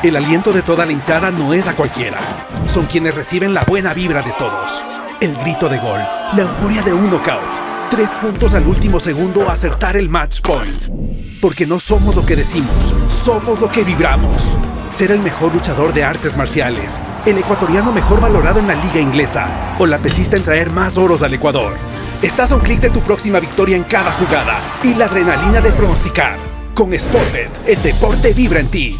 El aliento de toda la hinchada no es a cualquiera. Son quienes reciben la buena vibra de todos. El grito de gol, la euforia de un knockout. 3 puntos al último segundo a acertar el match point. Porque no somos lo que decimos, somos lo que vibramos. Ser el mejor luchador de artes marciales, el ecuatoriano mejor valorado en la liga inglesa o la pesista en traer más oros al Ecuador. Estás a un clic de tu próxima victoria en cada jugada y la adrenalina de pronosticar. Con Sportbet, el deporte vibra en ti.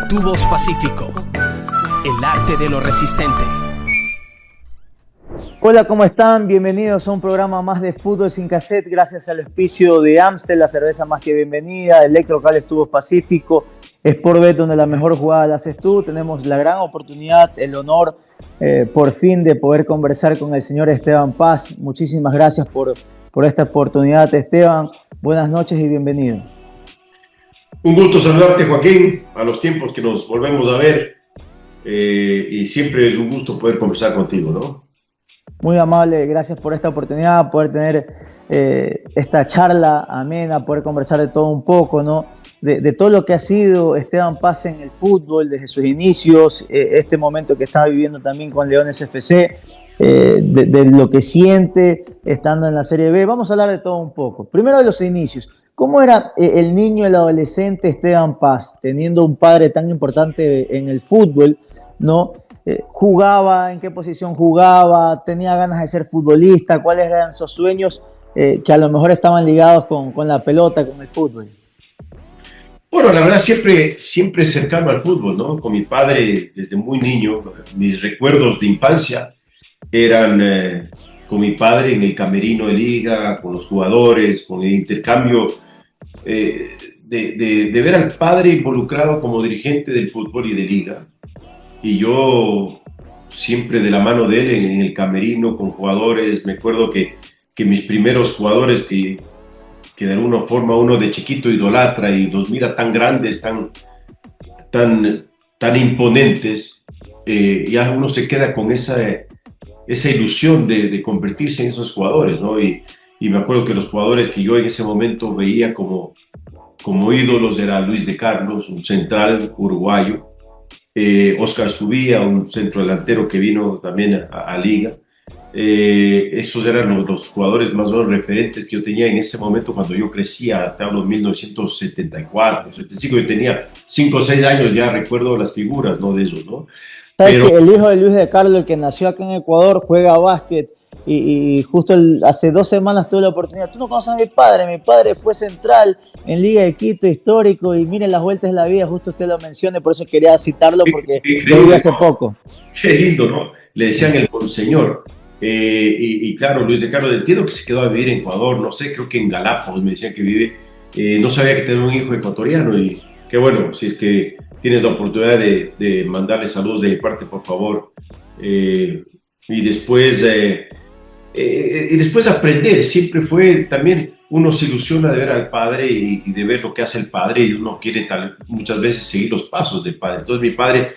Tubos Pacífico, el arte de lo resistente. Hola, ¿cómo están? Bienvenidos a un programa más de Fútbol Sin Cassette, gracias al auspicio de Amstel, la cerveza más que bienvenida, Electrocables Tubos Pacífico, Sportbet, donde la mejor jugada la haces tú. Tenemos la gran oportunidad, el honor, por fin, de poder conversar con el señor Esteban Paz. Muchísimas gracias por esta oportunidad, Esteban. Buenas noches y bienvenido. Un gusto saludarte, Joaquín, a los tiempos que nos volvemos a ver, y siempre es un gusto poder conversar contigo, ¿no? Muy amable, gracias por esta oportunidad, poder tener esta charla amena, poder conversar de todo un poco, ¿no? De todo lo que ha sido Esteban Paz en el fútbol desde sus inicios, este momento que está viviendo también con Leones FC, de lo que siente estando en la Serie B. Vamos a hablar de todo un poco. Primero de los inicios. ¿Cómo era el niño, el adolescente Esteban Paz, teniendo un padre tan importante en el fútbol, ¿no? ¿Jugaba? ¿En qué posición jugaba? ¿Tenía ganas de ser futbolista? ¿Cuáles eran sus sueños que a lo mejor estaban ligados con la pelota, con el fútbol? Bueno, la verdad siempre cercano al fútbol, ¿no? Con mi padre desde muy niño, mis recuerdos de infancia eran con mi padre en el camerino de liga, con los jugadores, con el intercambio, de ver al padre involucrado como dirigente del fútbol y de liga, y yo siempre de la mano de él en el camerino con jugadores. Me acuerdo que mis primeros jugadores que de alguna forma uno de chiquito idolatra y los mira tan grandes, tan imponentes, ya uno se queda con esa ilusión de convertirse en esos jugadores, ¿no? Y me acuerdo que los jugadores que yo en ese momento veía como ídolos era Luis de Carlos, un central uruguayo, Oscar Subía, un centrodelantero que vino también a Liga. Esos eran los jugadores más o menos referentes que yo tenía en ese momento cuando yo crecía. Te hablo de 1974, 75, yo tenía 5 o 6 años, ya recuerdo las figuras, ¿no? De esos, ¿no? ¿Sabes que el hijo de Luis de Carlos, el que nació acá en Ecuador, juega básquet? Y justo hace 2 semanas tuve la oportunidad. Tú no conoces a mi padre fue central en Liga de Quito, histórico, y miren las vueltas de la vida, justo usted lo menciona, por eso quería citarlo, porque lo vi hace poco. Qué lindo, ¿no? Le decían el monseñor. Y claro, Luis de Carlos, entiendo que se quedó a vivir en Ecuador, no sé, creo que en Galápagos me decían que vive. No sabía que tenía un hijo ecuatoriano, y qué bueno, si es que tienes la oportunidad de mandarle saludos de mi parte, por favor. Y después aprender, siempre fue también, uno se ilusiona de ver al padre y de ver lo que hace el padre, y uno quiere muchas veces seguir los pasos del padre. Entonces mi padre,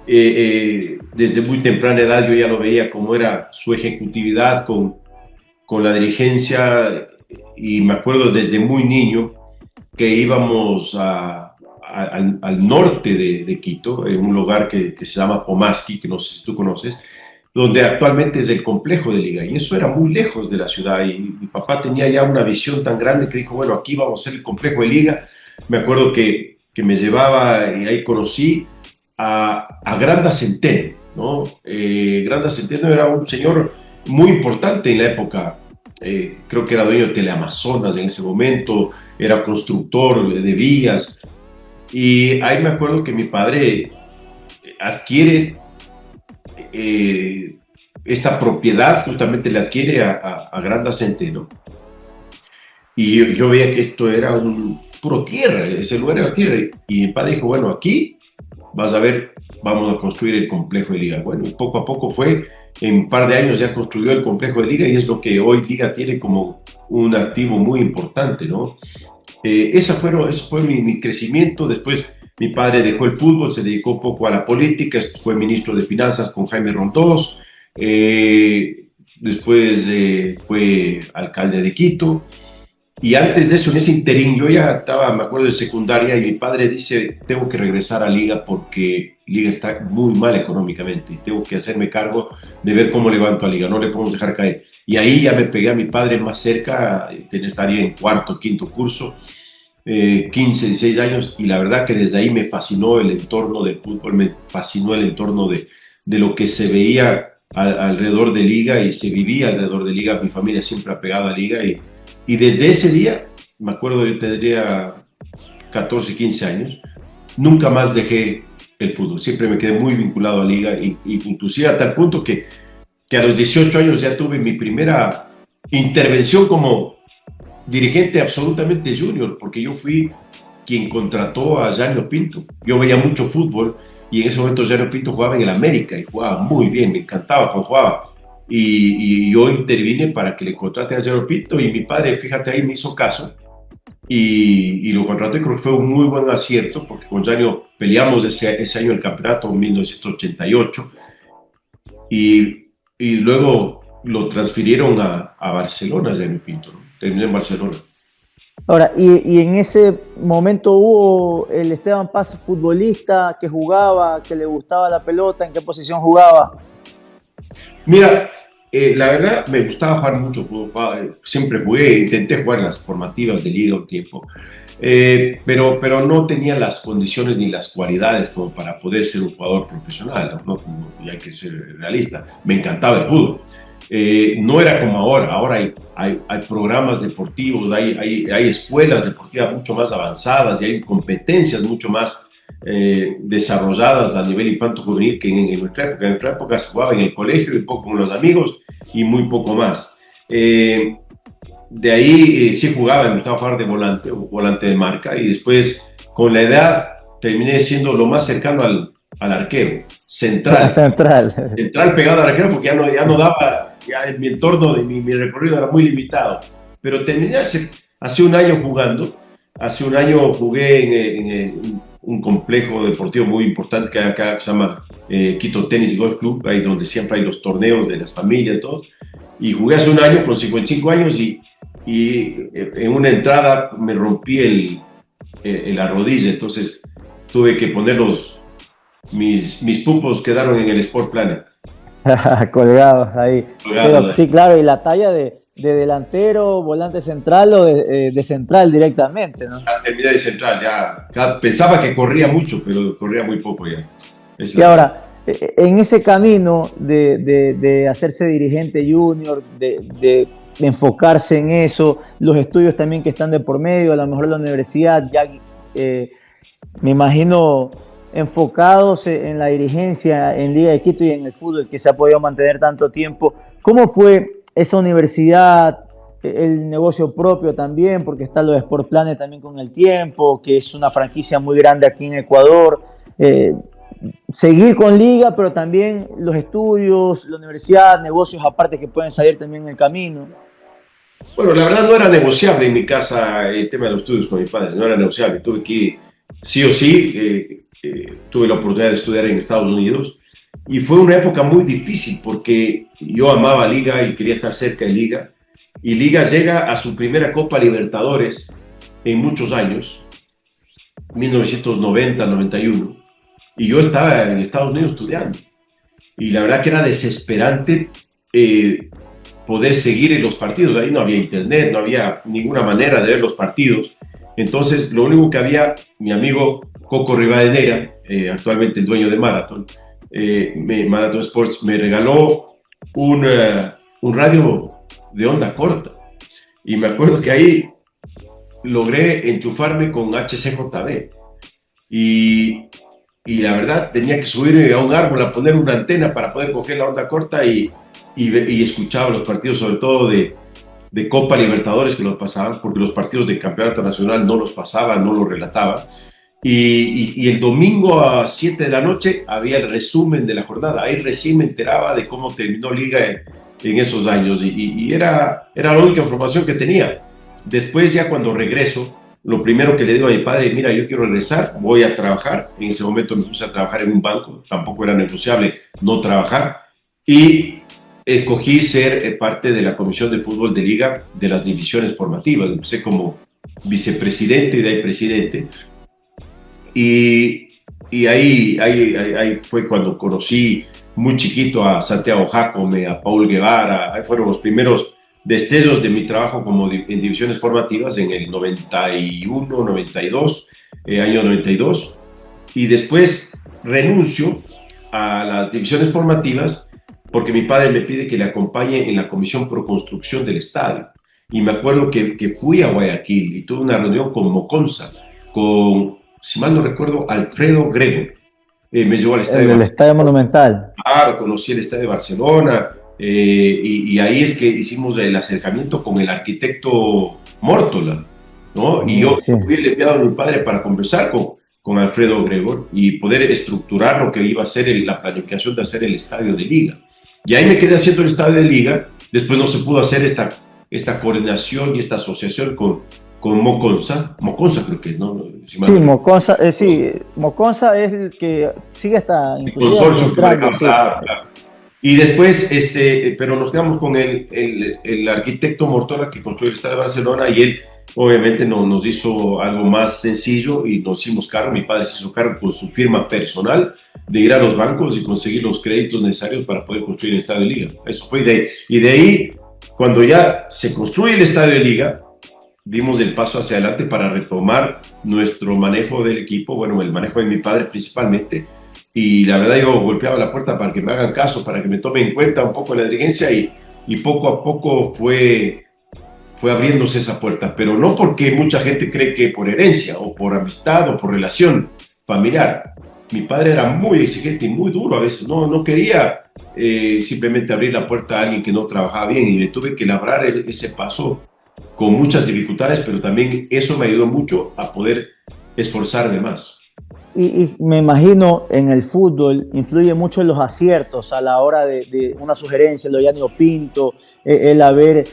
desde muy temprana edad yo ya lo veía como era su ejecutividad con la dirigencia, y me acuerdo desde muy niño que íbamos al norte de Quito, en un lugar que se llama Pomasqui, que no sé si tú conoces, donde actualmente es el complejo de Liga, y eso era muy lejos de la ciudad, y mi papá tenía ya una visión tan grande que dijo, bueno, aquí vamos a hacer el complejo de Liga. Me acuerdo que me llevaba, y ahí conocí a Granda Centeno, ¿no? Granda Centeno era un señor muy importante en la época, creo que era dueño de Teleamazonas en ese momento, era constructor de vías, y ahí me acuerdo que mi padre adquiere esta propiedad, justamente le adquiere a Granda Centeno, y yo veía que esto era puro tierra, ese lugar era tierra. Y mi padre dijo, bueno, aquí vas a ver, vamos a construir el complejo de liga. Bueno, y poco a poco fue, en un par de años ya construyó el complejo de liga y es lo que hoy liga tiene como un activo muy importante, ¿no? Ese fue mi crecimiento. Después mi padre dejó el fútbol, se dedicó un poco a la política, fue ministro de Finanzas con Jaime Rondós, después fue alcalde de Quito. Y antes de eso, en ese interín, yo ya estaba, me acuerdo, de secundaria y mi padre dice, tengo que regresar a Liga porque Liga está muy mal económicamente y tengo que hacerme cargo de ver cómo levanto a Liga, no le podemos dejar caer. Y ahí ya me pegué a mi padre más cerca, estaría en cuarto, quinto curso, 15, 16 años, y la verdad que desde ahí me fascinó el entorno del fútbol, me fascinó el entorno de lo que se veía alrededor de Liga y se vivía alrededor de Liga. Mi familia siempre ha pegado a Liga y desde ese día, me acuerdo, yo tendría 14, 15 años, nunca más dejé el fútbol, siempre me quedé muy vinculado a Liga, y inclusive hasta el punto que a los 18 años ya tuve mi primera intervención como dirigente absolutamente junior, porque yo fui quien contrató a Janio Pinto. Yo veía mucho fútbol y en ese momento Janio Pinto jugaba en el América y jugaba muy bien, me encantaba cuando jugaba. Y yo intervine para que le contrate a Janio Pinto y mi padre, fíjate, ahí me hizo caso y lo contraté. Creo que fue un muy buen acierto porque con Janio peleamos ese año el campeonato en 1988 y luego lo transfirieron a Barcelona, Janio Pinto, ¿no? Terminé en Barcelona. Ahora, y en ese momento hubo el Esteban Paz futbolista que jugaba, que le gustaba la pelota, ¿en qué posición jugaba? Mira, la verdad me gustaba jugar mucho fútbol, siempre jugué, intenté jugar en las formativas de Liga un tiempo, pero no tenía las condiciones ni las cualidades como para poder ser un jugador profesional, y hay que ser realista. Me encantaba el fútbol. No era como ahora hay programas deportivos, hay escuelas deportivas mucho más avanzadas y hay competencias mucho más desarrolladas a nivel infanto-juvenil que en nuestra época. En nuestra época se jugaba en el colegio, un poco con los amigos y muy poco más. De ahí sí jugaba, me gustaba jugar de volante de marca, y después con la edad terminé siendo lo más cercano al arquero, central pegado al arquero, porque ya no daba, ya en mi entorno, de mi recorrido era muy limitado, pero terminé hace un año jugando. Hace un año jugué en un complejo deportivo muy importante que hay acá, que se llama Quito Tenis y Golf Club, ahí donde siempre hay los torneos de las familias y todo, y jugué hace un año con 55 años y en una entrada me rompí la rodilla, entonces tuve que poner mis pupos quedaron en el Sport Planet. Colgados ahí. Pero, sí, claro, y la talla de delantero, volante central o de central directamente, ¿no? Terminé de central, ya pensaba que corría mucho, pero corría muy poco ya. Y ahora, en ese camino de hacerse dirigente junior, de enfocarse en eso, los estudios también que están de por medio, a lo mejor la universidad, ya me imagino enfocados en la dirigencia en Liga de Quito y en el fútbol que se ha podido mantener tanto tiempo. ¿Cómo fue esa universidad, el negocio propio también, porque está lo de Sport Planet también con el tiempo, que es una franquicia muy grande aquí en Ecuador, seguir con Liga, pero también los estudios, la universidad, negocios aparte que pueden salir también en el camino? Bueno, la verdad no era negociable en mi casa el tema de los estudios con mi padre, no era negociable. Tuve que, sí o sí, tuve la oportunidad de estudiar en Estados Unidos y fue una época muy difícil porque yo amaba Liga y quería estar cerca de Liga, y Liga llega a su primera Copa Libertadores en muchos años, 1990-91, y yo estaba en Estados Unidos estudiando y la verdad que era desesperante poder seguir en los partidos. Ahí no había internet, no había ninguna manera de ver los partidos. Entonces lo único que había, mi amigo Coco Rivadeneira, actualmente el dueño de Marathon, Marathon Sports, me regaló un radio de onda corta, y me acuerdo que ahí logré enchufarme con HCJB y la verdad tenía que subirme a un árbol a poner una antena para poder coger la onda corta y escuchaba los partidos, sobre todo de de Copa Libertadores que los pasaban, porque los partidos de Campeonato Nacional no los pasaban, no los relataban. Y el domingo a 7 de la noche había el resumen de la jornada. Ahí recién me enteraba de cómo terminó Liga en esos años y era la única información que tenía. Después ya cuando regreso, lo primero que le digo a mi padre, mira, yo quiero regresar, voy a trabajar. En ese momento me puse a trabajar en un banco, tampoco era negociable no trabajar. Y escogí ser parte de la comisión de fútbol de Liga de las divisiones formativas. Empecé como vicepresidente y de ahí presidente. Y ahí fue cuando conocí muy chiquito a Santiago Jacome, a Paul Guevara. Ahí fueron los primeros destellos de mi trabajo como en divisiones formativas en el 91, 92, año 92. Y después renuncio a las divisiones formativas porque mi padre me pide que le acompañe en la comisión pro construcción del estadio. Y me acuerdo que fui a Guayaquil y tuve una reunión con Moconza, con, si mal no recuerdo, Alfredo Grego. Me llevó al estadio. El Estadio Monumental. Claro, conocí el estadio de Barcelona y ahí es que hicimos el acercamiento con el arquitecto Mórtola, ¿no? Y yo fui el enviado de mi padre para conversar con Alfredo Gregor y poder estructurar lo que iba a ser la planificación de hacer el estadio de Liga. Y ahí me quedé haciendo el estadio de Liga. Después no se pudo hacer esta coordinación y esta asociación con Moconza creo que es, ¿no? Sí, Moconza, Moconza es el que sigue hasta... El consorcio. Claro. Y después, pero nos quedamos con el arquitecto Mortola que construyó el Estadio de Barcelona y él obviamente nos hizo algo más sencillo y nos hicimos cargo, mi padre se hizo cargo con su firma personal de ir a los bancos y conseguir los créditos necesarios para poder construir el Estadio de Liga. Eso fue y de ahí, cuando ya se construye el Estadio de Liga, dimos el paso hacia adelante para retomar nuestro manejo del equipo, bueno, el manejo de mi padre principalmente, y la verdad yo golpeaba la puerta para que me hagan caso, para que me tomen en cuenta un poco la dirigencia y poco a poco fue abriéndose esa puerta, pero no porque mucha gente cree que por herencia o por amistad o por relación familiar. Mi padre era muy exigente y muy duro a veces, no quería simplemente abrir la puerta a alguien que no trabajaba bien y me tuve que labrar ese paso con muchas dificultades, pero también eso me ayudó mucho a poder esforzarme más. Y me imagino en el fútbol influye mucho los aciertos a la hora de una sugerencia, lo de Yanio Pinto, el haber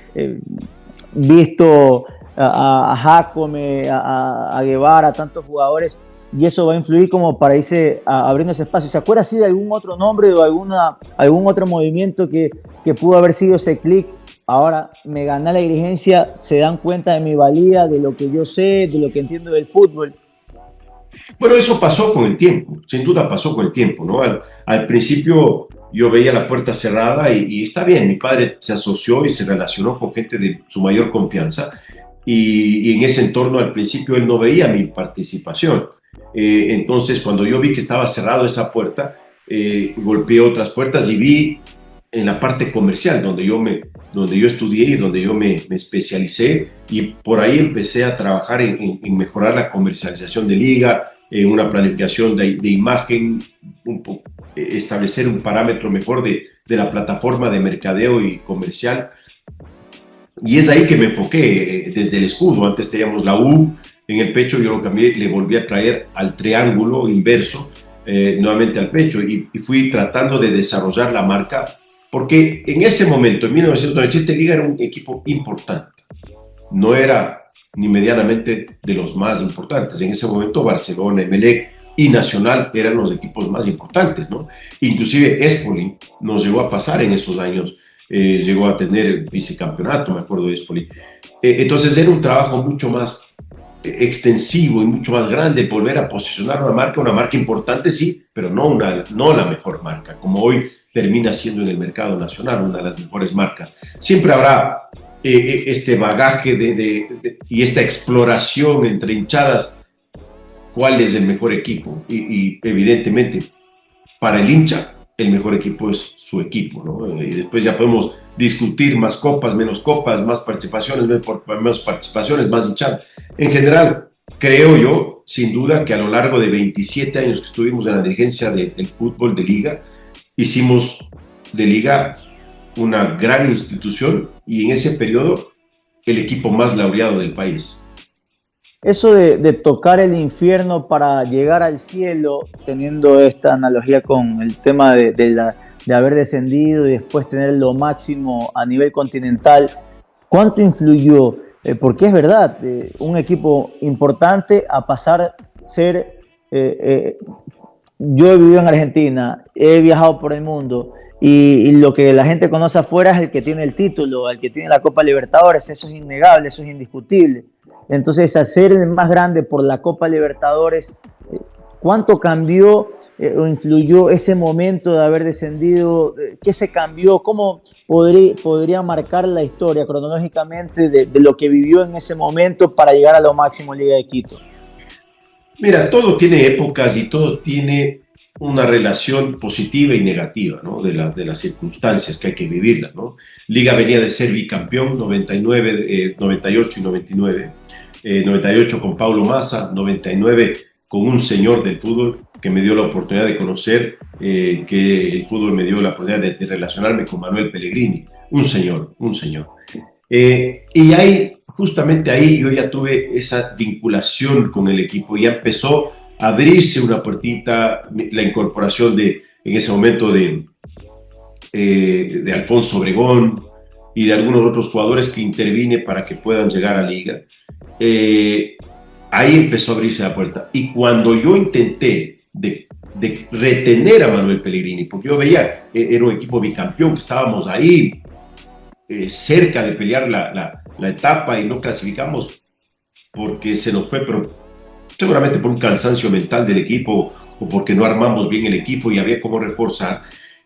visto a Jacome, a Guevara, a tantos jugadores, y eso va a influir como para irse abriendo ese espacio. ¿Se acuerda así de algún otro nombre o algún otro movimiento que pudo haber sido ese clic? Ahora me gana la dirigencia, se dan cuenta de mi valía, de lo que yo sé, de lo que entiendo del fútbol. Bueno, eso pasó con el tiempo, sin duda pasó con el tiempo, ¿no? Al principio yo veía la puerta cerrada y está bien, mi padre se asoció y se relacionó con gente de su mayor confianza y en ese entorno al principio él no veía mi participación. Entonces cuando yo vi que estaba cerrado esa puerta, golpeé otras puertas y vi en la parte comercial donde yo estudié y donde yo me especialicé y por ahí empecé a trabajar en mejorar la comercialización de Liga, en una planificación de imagen, establecer un parámetro mejor de la plataforma de mercadeo y comercial. Y es ahí que me enfoqué desde el escudo. Antes teníamos la U en el pecho, yo lo cambié, le volví a traer al triángulo inverso, nuevamente al pecho y fui tratando de desarrollar la marca. Porque en ese momento, en 1997, Liga era un equipo importante. No era ni medianamente de los más importantes. En ese momento, Barcelona, Emelec y Nacional eran los equipos más importantes, ¿no? Inclusive Espoli nos llegó a pasar en esos años. Llegó a tener el vicecampeonato, me acuerdo de Espoli. Entonces era un trabajo mucho más extensivo y mucho más grande, volver a posicionar una marca importante, sí, pero no la mejor marca, como hoy termina siendo en el mercado nacional una de las mejores marcas. Siempre habrá este bagaje y esta exploración entre hinchadas, cuál es el mejor equipo, y evidentemente para el hincha el mejor equipo es su equipo, ¿no? Y después ya podemos discutir más copas, menos copas, más participaciones, menos participaciones, más hinchadas. En general, creo yo, sin duda, que a lo largo de 27 años que estuvimos en la dirigencia del fútbol de Liga, hicimos de Liga una gran institución y en ese periodo el equipo más laureado del país. Eso de tocar el infierno para llegar al cielo, teniendo esta analogía con el tema de haber descendido y después tener lo máximo a nivel continental, ¿cuánto influyó? Porque es verdad, un equipo importante a pasar a ser... yo he vivido en Argentina, he viajado por el mundo y lo que la gente conoce afuera es el que tiene el título, el que tiene la Copa Libertadores, eso es innegable, eso es indiscutible. Entonces, hacer el más grande por la Copa Libertadores, ¿cuánto cambió o influyó ese momento de haber descendido? ¿Qué se cambió? ¿Cómo podría marcar la historia cronológicamente de lo que vivió en ese momento para llegar a lo máximo en Liga de Quito? Mira, todo tiene épocas y todo tiene una relación positiva y negativa, ¿no? De las circunstancias que hay que vivirlas, ¿no? Liga venía de ser bicampeón, 99, 98 y 99. 98 con Paulo Massa, 99 con un señor del fútbol que me dio la oportunidad de conocer, que el fútbol me dio la oportunidad de relacionarme con Manuel Pellegrini, un señor, un señor. Y ahí, justamente ahí, yo ya tuve esa vinculación con el equipo, ya empezó a abrirse una puertita, la incorporación en ese momento de Alfonso Obregón y de algunos otros jugadores que intervine para que puedan llegar a Liga. Ahí empezó a abrirse la puerta. Y cuando yo intenté de retener a Manuel Pellegrini, porque yo veía, era un equipo bicampeón, que estábamos ahí cerca de pelear la etapa y no clasificamos porque se nos fue, pero seguramente por un cansancio mental del equipo o porque no armamos bien el equipo y había cómo reforzar.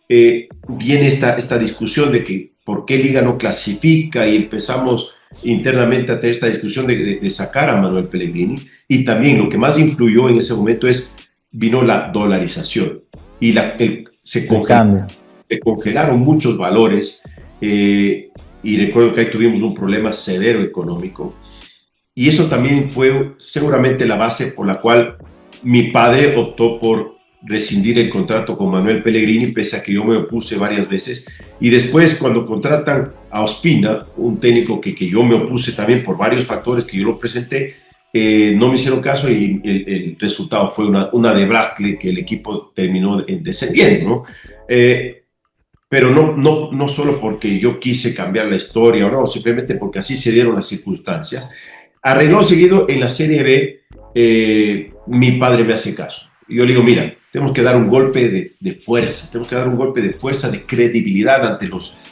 Viene esta discusión de que por qué Liga no clasifica y empezamos internamente a tener esta discusión de sacar a Manuel Pellegrini. Y también lo que más influyó en ese momento vino la dolarización y se congelaron muchos valores, y recuerdo que ahí tuvimos un problema severo económico y eso también fue seguramente la base por la cual mi padre optó por rescindir el contrato con Manuel Pellegrini, pese a que yo me opuse varias veces. Y después, cuando contratan a Ospina, un técnico que yo me opuse también por varios factores que yo lo presenté, no me hicieron caso y el resultado fue una debacle que el equipo terminó descendiendo, ¿no? Pero no solo porque yo quise cambiar la historia o no, simplemente porque así se dieron las circunstancias. Arregló seguido en la Serie B, mi padre me hace caso. Y yo le digo, mira, tenemos que dar un golpe de fuerza, tenemos que dar un golpe de fuerza, de credibilidad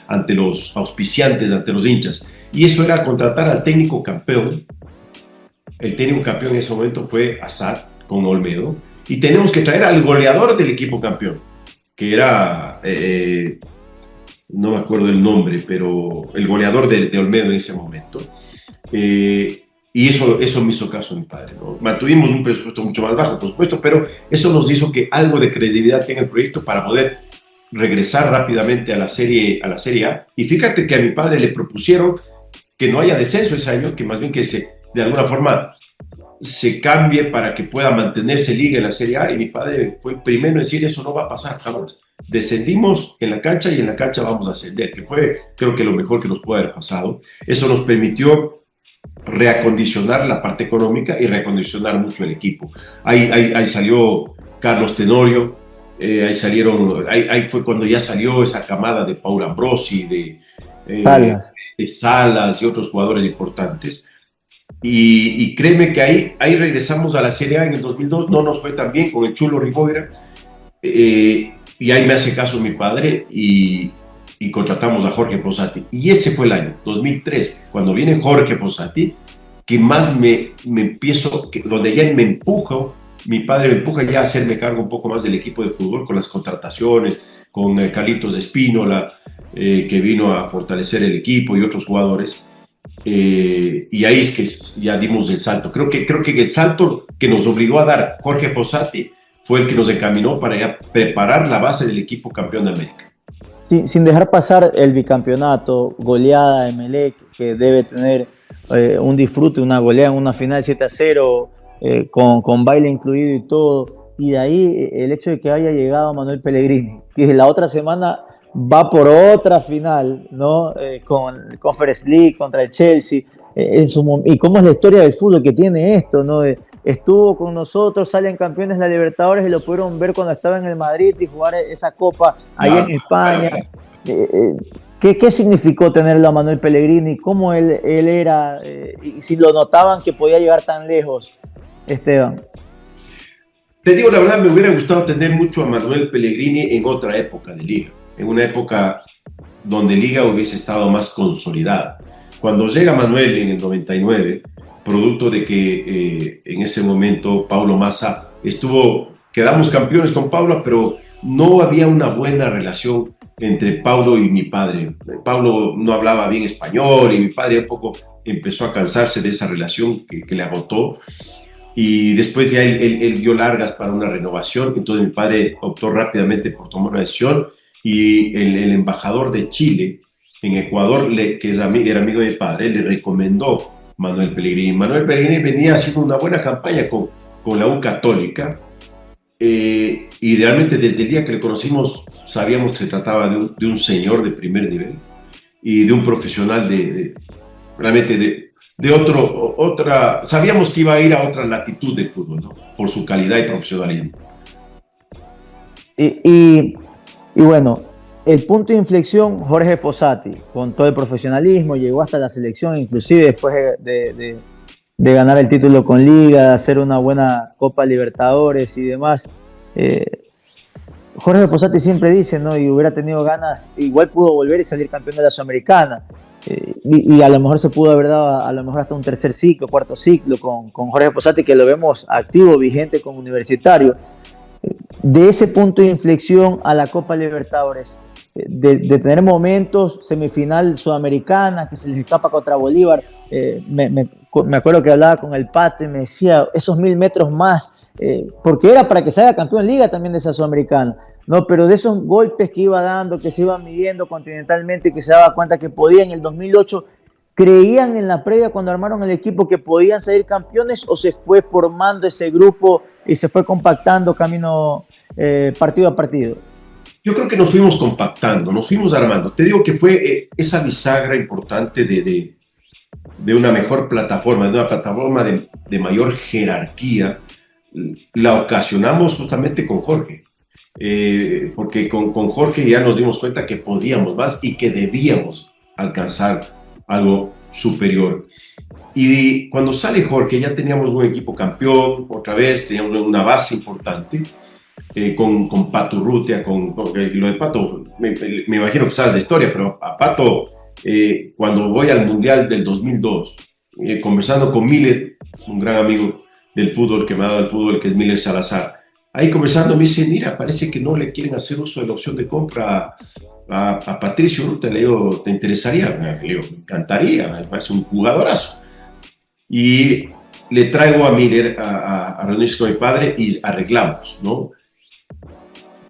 ante los auspiciantes, ante los hinchas. Y eso era contratar al técnico campeón. El técnico campeón en ese momento fue Assad con Olmedo. Y tenemos que traer al goleador del equipo campeón, que era, no me acuerdo el nombre, pero el goleador de Olmedo en ese momento. Y eso me hizo caso mi padre, ¿no? Mantuvimos un presupuesto mucho más bajo, por supuesto, pero eso nos hizo que algo de credibilidad tenga el proyecto para poder regresar rápidamente a la Serie A. Y fíjate que a mi padre le propusieron que no haya descenso ese año, que más bien que de alguna forma se cambie para que pueda mantenerse Liga en la Serie A. Y mi padre fue el primero en decir, eso no va a pasar jamás. Descendimos en la cancha y en la cancha vamos a ascender, que fue, creo que lo mejor que nos puede haber pasado. Eso nos permitió reacondicionar la parte económica y reacondicionar mucho el equipo. Ahí salió Carlos Tenorio, ahí fue cuando ya salió esa camada de Paul Ambrosi, de Salas y otros jugadores importantes. Y créeme que ahí regresamos a la Serie A en el 2002, no nos fue tan bien con el Chulo Riboira, y ahí me hace caso mi padre y contratamos a Jorge Fossati. Y ese fue el año, 2003, cuando viene Jorge Fossati, que más donde ya me empujo, mi padre me empuja ya a hacerme cargo un poco más del equipo de fútbol, con las contrataciones, con Carlitos Espínola, que vino a fortalecer el equipo y otros jugadores. Y ahí es que ya dimos el salto. Creo que el salto que nos obligó a dar Jorge Fossati fue el que nos encaminó para ya preparar la base del equipo campeón de América. Sin dejar pasar el bicampeonato, goleada de Emelec, que debe tener un disfrute, una goleada en una final 7-0, con baile incluido y todo. Y de ahí el hecho de que haya llegado Manuel Pellegrini, que la otra semana va por otra final, ¿no? Con Conference League contra el Chelsea. y cómo es la historia del fútbol que tiene esto, ¿no? Estuvo con nosotros, salen campeones de la Libertadores y lo pudieron ver cuando estaba en el Madrid y jugar esa copa allá en España. ¿Qué significó tenerlo a Manuel Pellegrini? ¿Cómo él era? Y si lo notaban que podía llegar tan lejos, Esteban. Te digo la verdad, me hubiera gustado tener mucho a Manuel Pellegrini en otra época de Liga, en una época donde Liga hubiese estado más consolidada. Cuando llega Manuel en el 99, producto de que en ese momento Paulo Massa quedamos campeones con Paulo, pero no había una buena relación entre Paulo y mi padre. Paulo no hablaba bien español y mi padre un poco empezó a cansarse de esa relación que le agotó. Y después ya él dio largas para una renovación, entonces mi padre optó rápidamente por tomar una decisión y el embajador de Chile en Ecuador, que era amigo de mi padre, le recomendó Manuel Pellegrini. Manuel Pellegrini venía haciendo una buena campaña con la U Católica y realmente desde el día que le conocimos sabíamos que se trataba de un señor de primer nivel y de un profesional realmente sabíamos que iba a ir a otra latitud del fútbol, ¿no? Por su calidad y profesionalismo. Y bueno, el punto de inflexión, Jorge Fossati, con todo el profesionalismo, llegó hasta la selección, inclusive después de ganar el título con Liga, de hacer una buena Copa Libertadores y demás. Jorge Fossati siempre dice, ¿no? Y hubiera tenido ganas, igual pudo volver y salir campeón de la Sudamericana. Y a lo mejor se pudo haber dado a lo mejor hasta un tercer ciclo, cuarto ciclo con Jorge Fossati, que lo vemos activo, vigente como universitario. De ese punto de inflexión a la Copa Libertadores, de tener momentos, semifinal sudamericana, que se les escapa contra Bolívar, me acuerdo que hablaba con el Pato y me decía, esos 1000 metros más, porque era para que se haga campeón Liga también de esa Sudamericana. No, pero de esos golpes que iba dando, que se iban midiendo continentalmente y que se daba cuenta que podía en el 2008, ¿creían en la previa cuando armaron el equipo que podían salir campeones o se fue formando ese grupo y se fue compactando camino partido a partido? Yo creo que nos fuimos compactando, nos fuimos armando. Te digo que fue esa bisagra importante de una mejor plataforma, de una plataforma de mayor jerarquía, la ocasionamos justamente con Jorge. Porque con Jorge ya nos dimos cuenta que podíamos más y que debíamos alcanzar algo superior. Y cuando sale Jorge ya teníamos un equipo campeón, otra vez teníamos una base importante, con Pato Urrutia, lo de Pato, me imagino que sabes la historia, pero a Pato, cuando voy al Mundial del 2002, conversando con Miller, un gran amigo del fútbol que me ha dado el fútbol, que es Miller Salazar, ahí conversando me dice, mira, parece que no le quieren hacer uso de la opción de compra a Patricio Urrutia. Le digo, ¿te interesaría? Le digo, me encantaría, me parece un jugadorazo. Y le traigo a Miller a reunirse con mi padre y arreglamos, ¿no?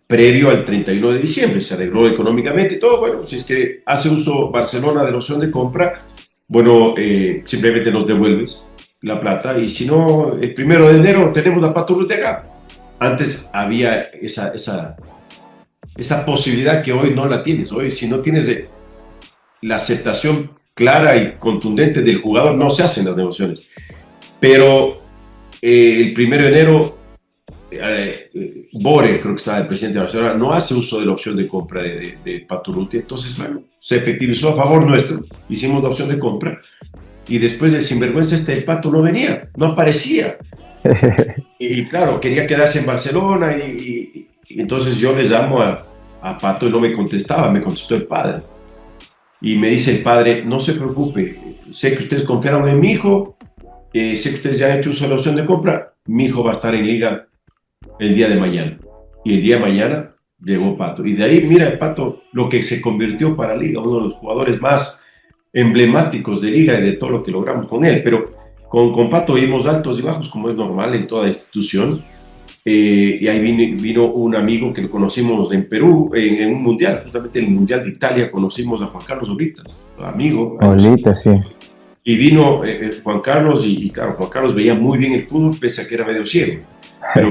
Previo al 31 de diciembre, se arregló económicamente y todo. Bueno, si es que hace uso Barcelona de la opción de compra, bueno, simplemente nos devuelves la plata, y si no, el 1 de enero tenemos a Pato Urrutia acá. Antes había esa posibilidad que hoy no la tienes. Hoy, si no tienes la aceptación clara y contundente del jugador, no se hacen las negociaciones. Pero el 1 de enero, Bore, creo que estaba el presidente de Barcelona, no hace uso de la opción de compra de Pato Urrutia. Entonces, bueno, se efectivizó a favor nuestro. Hicimos la opción de compra. Y después el sinvergüenza el Pato no venía, no aparecía. Y claro, quería quedarse en Barcelona y entonces yo le llamo a Pato y no me contestaba, me contestó el padre. Y me dice el padre, no se preocupe, sé que ustedes confiaron en mi hijo, sé que ustedes ya han hecho uso de la opción de compra, mi hijo va a estar en Liga el día de mañana. Y el día de mañana llegó Pato. Y de ahí, mira, el Pato, lo que se convirtió para Liga, uno de los jugadores más emblemáticos de Liga y de todo lo que logramos con él. Pero con Pato vimos altos y bajos, como es normal en toda institución. Y ahí vino un amigo que lo conocimos en Perú, en un mundial, justamente en el Mundial de Italia, conocimos a Juan Carlos Oblitas, amigo. Oblitas, sí. Y vino Juan Carlos, y claro, Juan Carlos veía muy bien el fútbol, pese a que era medio ciego, pero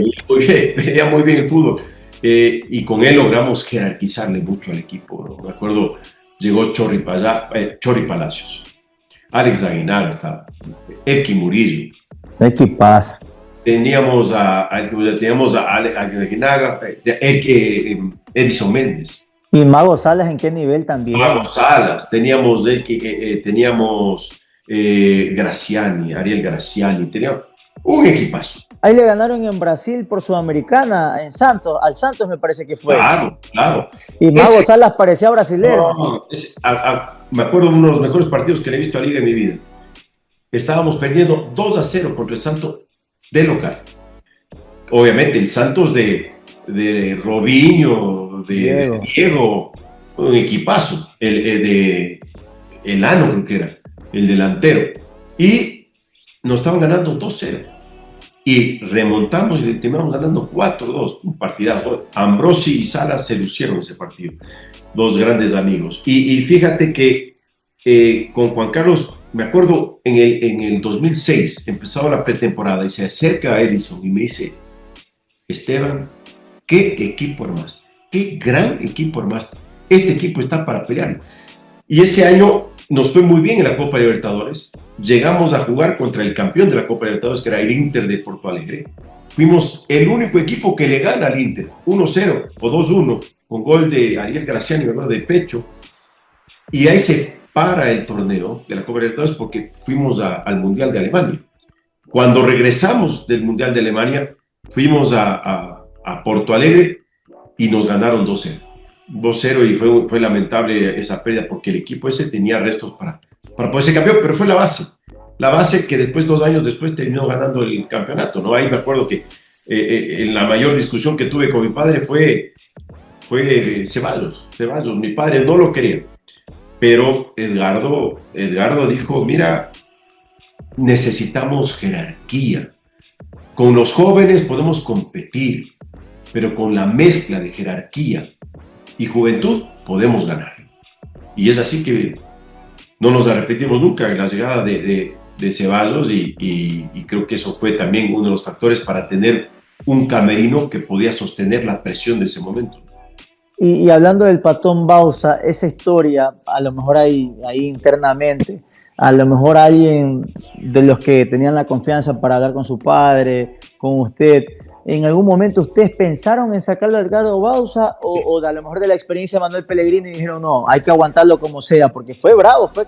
veía muy bien el fútbol. Y con él logramos jerarquizarle mucho al equipo, ¿no? Me acuerdo, llegó Chorri Palacios. Alex Aguinaga estaba, Elki Murillo. ¿Qué pasa? Teníamos a Alex Aguinaga, Edison Méndez. Y Mago Salas, ¿en qué nivel también? Mago Salas, teníamos Graciani, Ariel Graciani, teníamos un equipazo. Ahí le ganaron en Brasil por Sudamericana, en Santos, al Santos me parece que fue. Claro, claro. Y Mago Salas parecía brasilero. No, me acuerdo de uno de los mejores partidos que le he visto a Liga en mi vida. Estábamos perdiendo 2-0 contra el Santos de local. Obviamente el Santos de Robinho, de Diego, un equipazo, el Ano creo que era, el delantero. Y nos estaban ganando 2-0. Y remontamos y le terminamos ganando 4-2, un partidazo. Ambrosi y Salas se lucieron ese partido, dos grandes amigos. Y fíjate que con Juan Carlos, me acuerdo en el 2006, empezaba la pretemporada y se acerca a Edison y me dice: Esteban, ¿qué equipo armaste? ¿Qué gran equipo armaste? Este equipo está para pelear. Y ese año nos fue muy bien en la Copa Libertadores. Llegamos a jugar contra el campeón de la Copa Libertadores, que era el Inter de Porto Alegre. Fuimos el único equipo que le gana al Inter, 1-0 o 2-1, con gol de Ariel Graciani, de pecho. Y ahí se para el torneo de la Copa Libertadores porque fuimos al Mundial de Alemania. Cuando regresamos del Mundial de Alemania, fuimos a Porto Alegre y nos ganaron 2-0. 2-0 y fue lamentable esa pérdida porque el equipo ese tenía restos para poder ser campeón, pero fue la base que después, 2 años después, terminó ganando el campeonato, ¿no? Ahí me acuerdo que en la mayor discusión que tuve con mi padre fue Ceballos. Mi padre no lo quería, pero Edgardo dijo: mira, necesitamos jerarquía. Con los jóvenes podemos competir, pero con la mezcla de jerarquía y juventud podemos ganar. Y es así que no nos arrepentimos nunca en la llegada de Ceballos y creo que eso fue también uno de los factores para tener un camerino que podía sostener la presión de ese momento. Y hablando del Patón Bausa, esa historia, a lo mejor ahí internamente, a lo mejor alguien de los que tenían la confianza para hablar con su padre, con usted, ¿en algún momento ustedes pensaron en sacarlo a Edgardo Bausa o a lo mejor de la experiencia de Manuel Pellegrini y dijeron: no, hay que aguantarlo como sea? Porque fue bravo, fue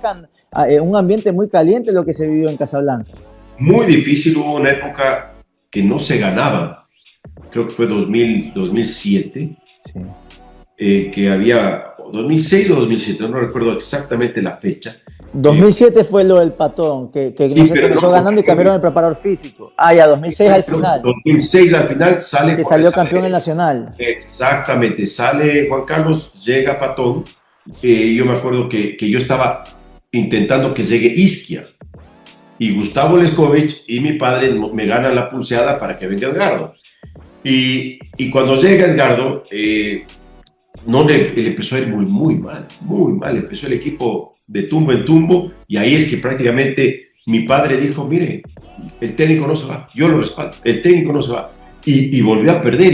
un ambiente muy caliente lo que se vivió en Casablanca. Muy difícil, hubo una época que no se ganaba, creo que fue 2007, sí. Que había 2006 o 2007, no recuerdo exactamente la fecha. 2007 fue lo del Patón, que no se comenzó ganando y cambiaron el preparador físico. Ya, 2006 al final. 2006 al final sale. Que salió campeón en Nacional. Exactamente, sale Juan Carlos, llega Patón. Yo me acuerdo que yo estaba intentando que llegue Ischia y Gustavo Leskovic y mi padre me ganan la pulseada para que venga Edgardo. Y cuando llega Edgardo, no le empezó a ir muy mal. Empezó el equipo de tumbo en tumbo y ahí es que prácticamente mi padre dijo: mire, el técnico no se va, yo lo respaldo, el técnico no se va. Y volvió a perder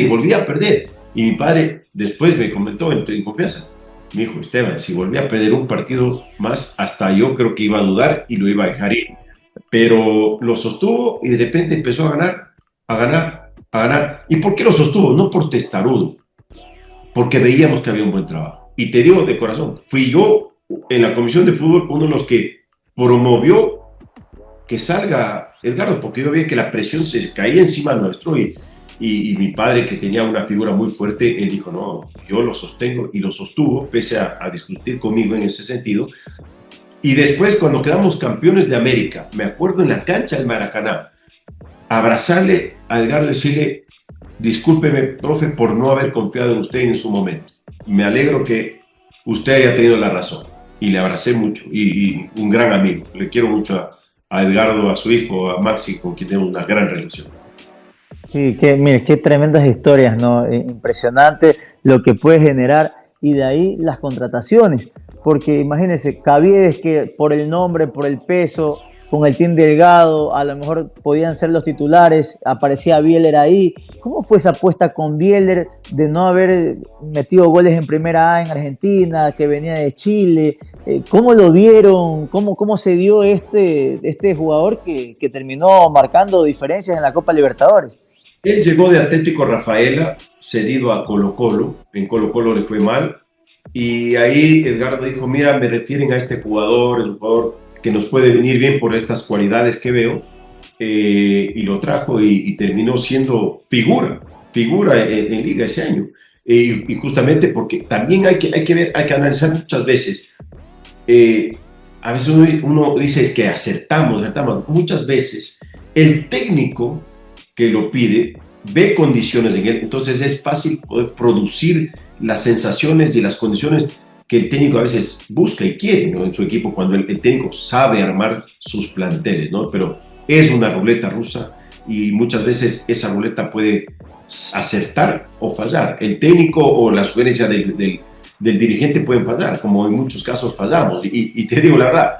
y mi padre después me comentó en confianza, me dijo: Esteban, si volvía a perder un partido más, hasta yo creo que iba a dudar y lo iba a dejar ir. Pero lo sostuvo y de repente empezó a ganar. ¿Y por qué lo sostuvo? No por testarudo, porque veíamos que había un buen trabajo. Y te digo de corazón, fui yo en la comisión de fútbol uno de los que promovió que salga Edgardo, porque yo veía que la presión se caía encima nuestro y mi padre, que tenía una figura muy fuerte, él dijo: no, yo lo sostengo, y lo sostuvo pese a discutir conmigo en ese sentido. Y después, cuando quedamos campeones de América, me acuerdo en la cancha del Maracaná, abrazarle a Edgardo y decirle: discúlpeme, profe, por no haber confiado en usted en su momento. Me alegro que usted haya tenido la razón. Y le abracé mucho, y un gran amigo. Le quiero mucho a Edgardo, a su hijo, a Maxi, con quien tengo una gran relación. Sí, mire, qué tremendas historias, ¿no? Impresionante lo que puede generar, y de ahí las contrataciones. Porque imagínense, Caviedes, que por el nombre, por el peso, con el team Delgado, a lo mejor podían ser los titulares, aparecía Bieler ahí. ¿Cómo fue esa apuesta con Bieler de no haber metido goles en Primera A en Argentina, que venía de Chile? ¿Cómo lo vieron? ¿Cómo se dio este jugador que terminó marcando diferencias en la Copa Libertadores? Él llegó de Atlético Rafaela, cedido a Colo-Colo. En Colo-Colo le fue mal. Y ahí Edgardo dijo, mira, me refieren a este jugador, el jugador que nos puede venir bien por estas cualidades que veo. Y lo trajo y terminó siendo figura en Liga ese año. Y justamente porque también hay que ver, hay que analizar muchas veces. A veces uno dice es que acertamos. Muchas veces el técnico que lo pide ve condiciones en él, entonces es fácil poder producir las sensaciones y las condiciones que el técnico a veces busca y quiere, ¿no?, en su equipo, cuando el técnico sabe armar sus planteles, ¿no? Pero es una ruleta rusa y muchas veces esa ruleta puede acertar o fallar. El técnico o la sugerencia del dirigente pueden fallar, como en muchos casos fallamos. Y te digo la verdad,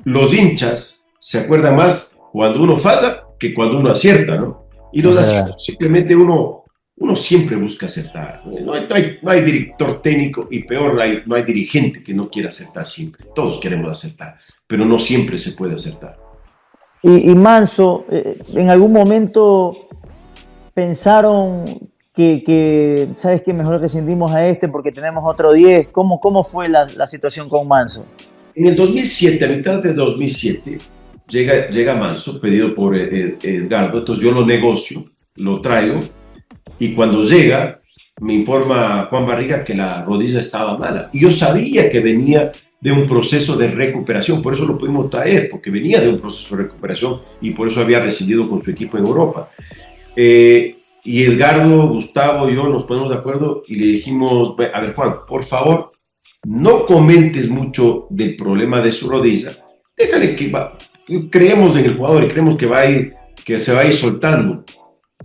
los hinchas se acuerdan más cuando uno falla que cuando uno acierta, ¿no? Y los aciertos, simplemente uno siempre busca acertar. No hay director técnico y peor, no hay dirigente que no quiera acertar siempre. Todos queremos acertar, pero no siempre se puede acertar. Y Manso, ¿en algún momento pensaron que sabes que mejor rescindimos a este porque tenemos otro 10? ¿Cómo fue la situación con Manso? En el 2007, a mitad de 2007, llega Manso, pedido por Edgardo, entonces yo lo negocio, lo traigo, y cuando llega, me informa Juan Barriga que la rodilla estaba mala. Y yo sabía que venía de un proceso de recuperación, por eso lo pudimos traer, porque venía de un proceso de recuperación y por eso había residido con su equipo en Europa. Y Edgardo, Gustavo y yo nos ponemos de acuerdo y le dijimos, a ver Juan, por favor, no comentes mucho del problema de su rodilla, déjale que va. Creemos en el jugador y creemos que se va a ir soltando.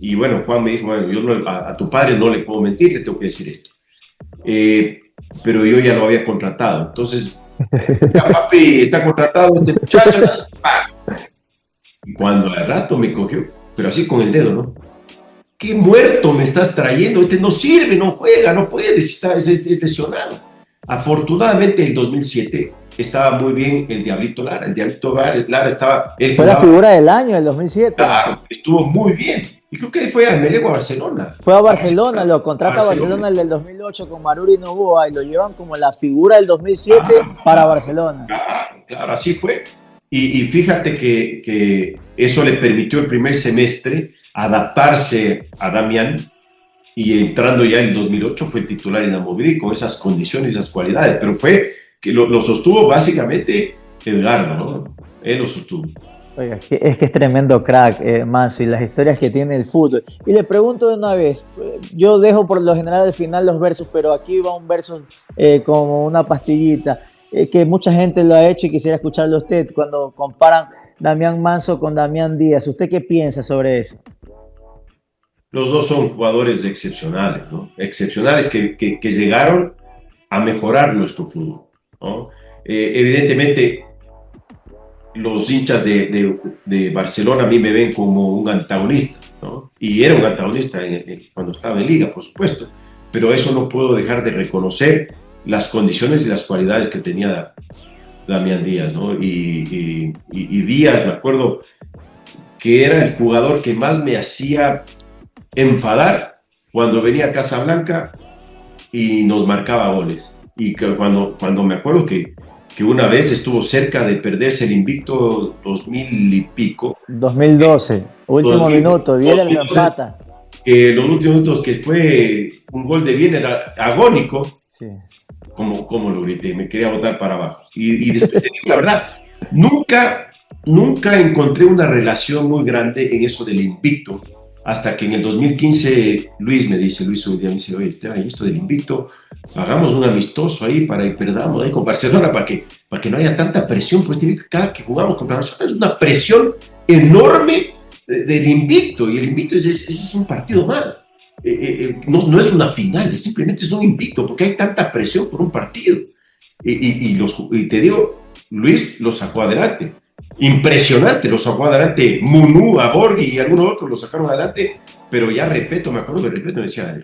Y bueno, Juan me dijo, bueno, yo a tu padre no le puedo mentir, le tengo que decir esto. Pero yo ya lo había contratado. Entonces, papi, está contratado este muchacho. Y cuando al rato me cogió, pero así con el dedo, ¿no? ¿Qué muerto me estás trayendo? Este no sirve, no juega, no puede, es lesionado. Afortunadamente, en el 2007 estaba muy bien el Diablito Lara. El Diablito Lara estaba... Fue la figura del año, el 2007. Claro, estuvo muy bien. Y creo que fue a Melego a Barcelona. Fue a Barcelona, lo contrata a Barcelona el del 2008 con Maruri Novoa y lo llevan como la figura del 2007 para Barcelona. Claro, así fue. Y fíjate que eso le permitió el primer semestre adaptarse a Damián, y entrando ya en el 2008 fue titular inamovible con esas condiciones, esas cualidades, pero fue que lo sostuvo básicamente Edgardo, ¿no? Él lo sostuvo. Oiga, es que es tremendo crack, Manso, y las historias que tiene el fútbol. Y le pregunto de una vez, yo dejo por lo general al final los versos, pero aquí va un verso como una pastillita, que mucha gente lo ha hecho y quisiera escucharlo a usted cuando comparan Damián Manso con Damián Díaz. ¿Usted qué piensa sobre eso? Los dos son jugadores excepcionales, ¿no? Excepcionales que llegaron a mejorar nuestro fútbol, ¿no? Evidentemente, los hinchas de Barcelona a mí me ven como un antagonista, ¿no? Y era un antagonista cuando estaba en Liga, por supuesto, pero eso no puedo dejar de reconocer las condiciones y las cualidades que tenía Damián Díaz, ¿no? Y Díaz, me acuerdo que era el jugador que más me hacía enfadar cuando venía a Casablanca y nos marcaba goles. Y que cuando me acuerdo que una vez estuvo cerca de perderse el invicto 2000 y pico. 2012, último minuto, Bieler lo empata. Los últimos minutos, que fue un gol de Bieler agónico. Sí. Como lo grité, me quería botar para abajo. Y después te digo la verdad, nunca encontré una relación muy grande en eso del invicto, hasta que en el 2015 Luis Ulloa me dice, oye, Esteban, esto del invicto, hagamos un amistoso ahí y perdamos ahí con Barcelona para que no haya tanta presión, pues cada que jugamos contra Barcelona es una presión enorme del invicto, y el invicto es un partido más. No es una final, simplemente es un invicto, porque hay tanta presión por un partido. Y te digo, Luis lo sacó adelante. impresionante, lo sacó adelante Munu, a Borghi y algunos otros lo sacaron adelante, pero ya Repetto, me acuerdo de Repetto, me decía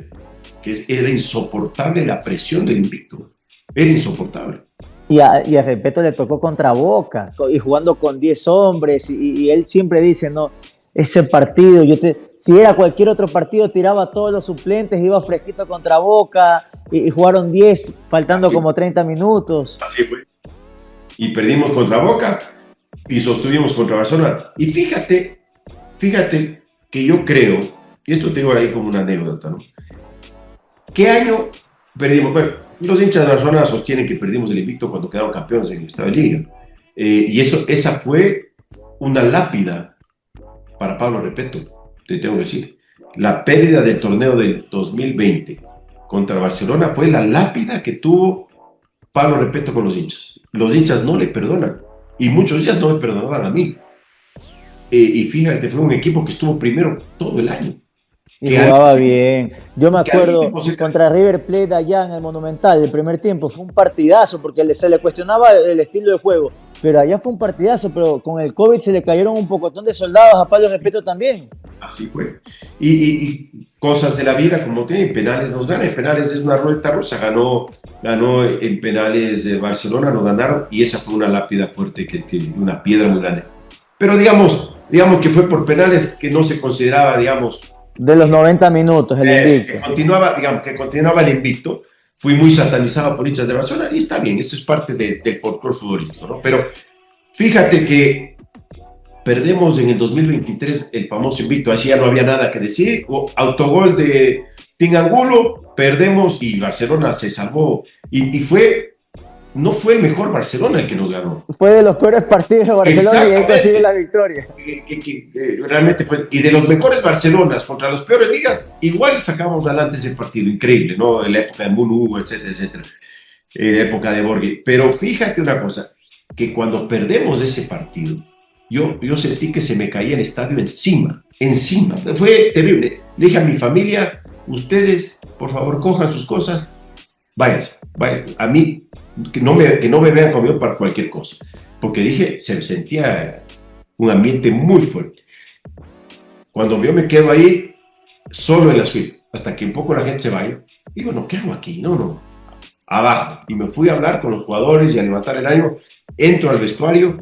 que era insoportable la presión del invicto, era insoportable. Y a Repetto le tocó contra Boca, y jugando con 10 hombres, y él siempre dice, no, ese partido, si era cualquier otro partido, tiraba a todos los suplentes, iba fresquito contra Boca, y jugaron 10, faltando como 30 minutos. Así fue. Y perdimos contra Boca, y sostuvimos contra Barcelona. Y fíjate que yo creo, y esto te digo ahí como una anécdota, ¿no? ¿Qué año perdimos? Bueno, los hinchas de Barcelona sostienen que perdimos el invicto cuando quedaron campeones en el Estado de Liga. Y esa fue una lápida para Pablo Repetto, te tengo que decir. La pérdida del torneo del 2020 contra Barcelona fue la lápida que tuvo Pablo Repetto con los hinchas. Los hinchas no le perdonan. Y muchos días no me perdonaban a mí. Y fíjate, fue un equipo que estuvo primero todo el año. Y jugaba bien. Yo me acuerdo contra River Plate allá en el Monumental, el primer tiempo, fue un partidazo porque se le cuestionaba el estilo de juego. Pero allá fue un partidazo, pero con el COVID se le cayeron un pocotón de soldados a Pablo Repetto también. Así fue. Y cosas de la vida, como que en penales nos ganan. En penales es una ruleta rusa. Ganó en penales de Barcelona, nos ganaron, y esa fue una lápida fuerte, una piedra muy grande. Pero digamos que fue por penales que no se consideraba, de los 90 minutos, el invicto. Que continuaba el invicto. Fui muy satanizado por hinchas de Barcelona, y está bien, eso es parte del folclore futbolístico, ¿no? Pero fíjate que perdemos en el 2023 el famoso invicto, así ya no había nada que decir, autogol de Tingangulo, perdemos y Barcelona se salvó, y no fue el mejor Barcelona el que nos ganó. Fue de los peores partidos de Barcelona y ahí consigue la victoria. Realmente fue, y de los mejores Barcelonas contra las peores ligas, igual sacamos adelante ese partido, increíble, ¿no? En la época de Munu, etcétera, en la época de Borghi. Pero fíjate una cosa, que cuando perdemos ese partido, yo sentí que se me caía el estadio encima, fue terrible. Le dije a mi familia, ustedes, por favor, cojan sus cosas, váyanse, a mí, que no me vean conmigo para cualquier cosa, porque dije, se sentía un ambiente muy fuerte. Cuando yo me quedo ahí, solo en la suite, hasta que un poco la gente se vaya, digo, no, ¿qué hago aquí? No, abajo. Y me fui a hablar con los jugadores y a levantar el ánimo, entro al vestuario,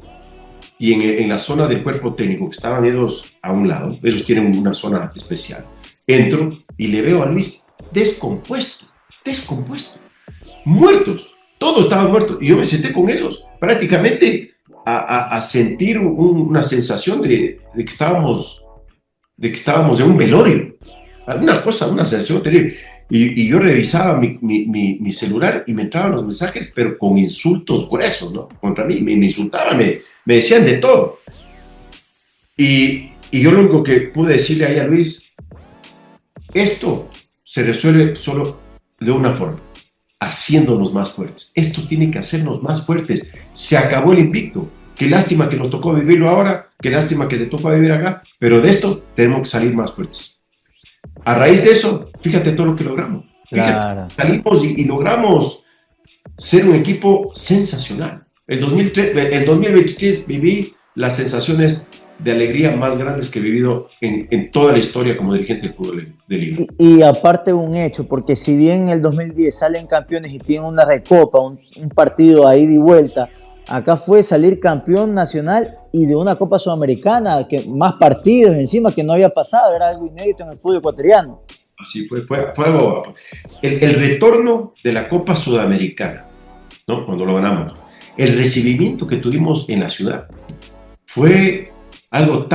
y en la zona del cuerpo técnico, que estaban ellos a un lado, ellos tienen una zona especial, entro y le veo a Luis descompuesto, muertos. Todos estaban muertos, y yo me senté con ellos, prácticamente a sentir una sensación de que estábamos en un velorio, una sensación terrible. Y yo revisaba mi celular y me entraban los mensajes, pero con insultos gruesos, ¿no? Contra mí, me insultaban, me decían de todo. Y yo lo único que pude decirle ahí a Luis, esto se resuelve solo de una forma: haciéndonos más fuertes. Esto tiene que hacernos más fuertes. Se acabó el invicto. Qué lástima que nos tocó vivirlo ahora, qué lástima que te tocó vivir acá, pero de esto tenemos que salir más fuertes. A raíz de eso, fíjate todo lo que logramos. Claro. Salimos y logramos ser un equipo sensacional. El 2023 viví las sensaciones de alegría más grandes que he vivido en toda la historia como dirigente del fútbol de liga. Y aparte un hecho, porque si bien en el 2010 salen campeones y tienen una recopa, un partido a ida y vuelta, acá fue salir campeón nacional y de una Copa Sudamericana, que más partidos encima, que no había pasado, era algo inédito en el fútbol ecuatoriano. Así fue algo. El retorno de la Copa Sudamericana, ¿no? Cuando lo ganamos, el recibimiento que tuvimos en la ciudad fue algo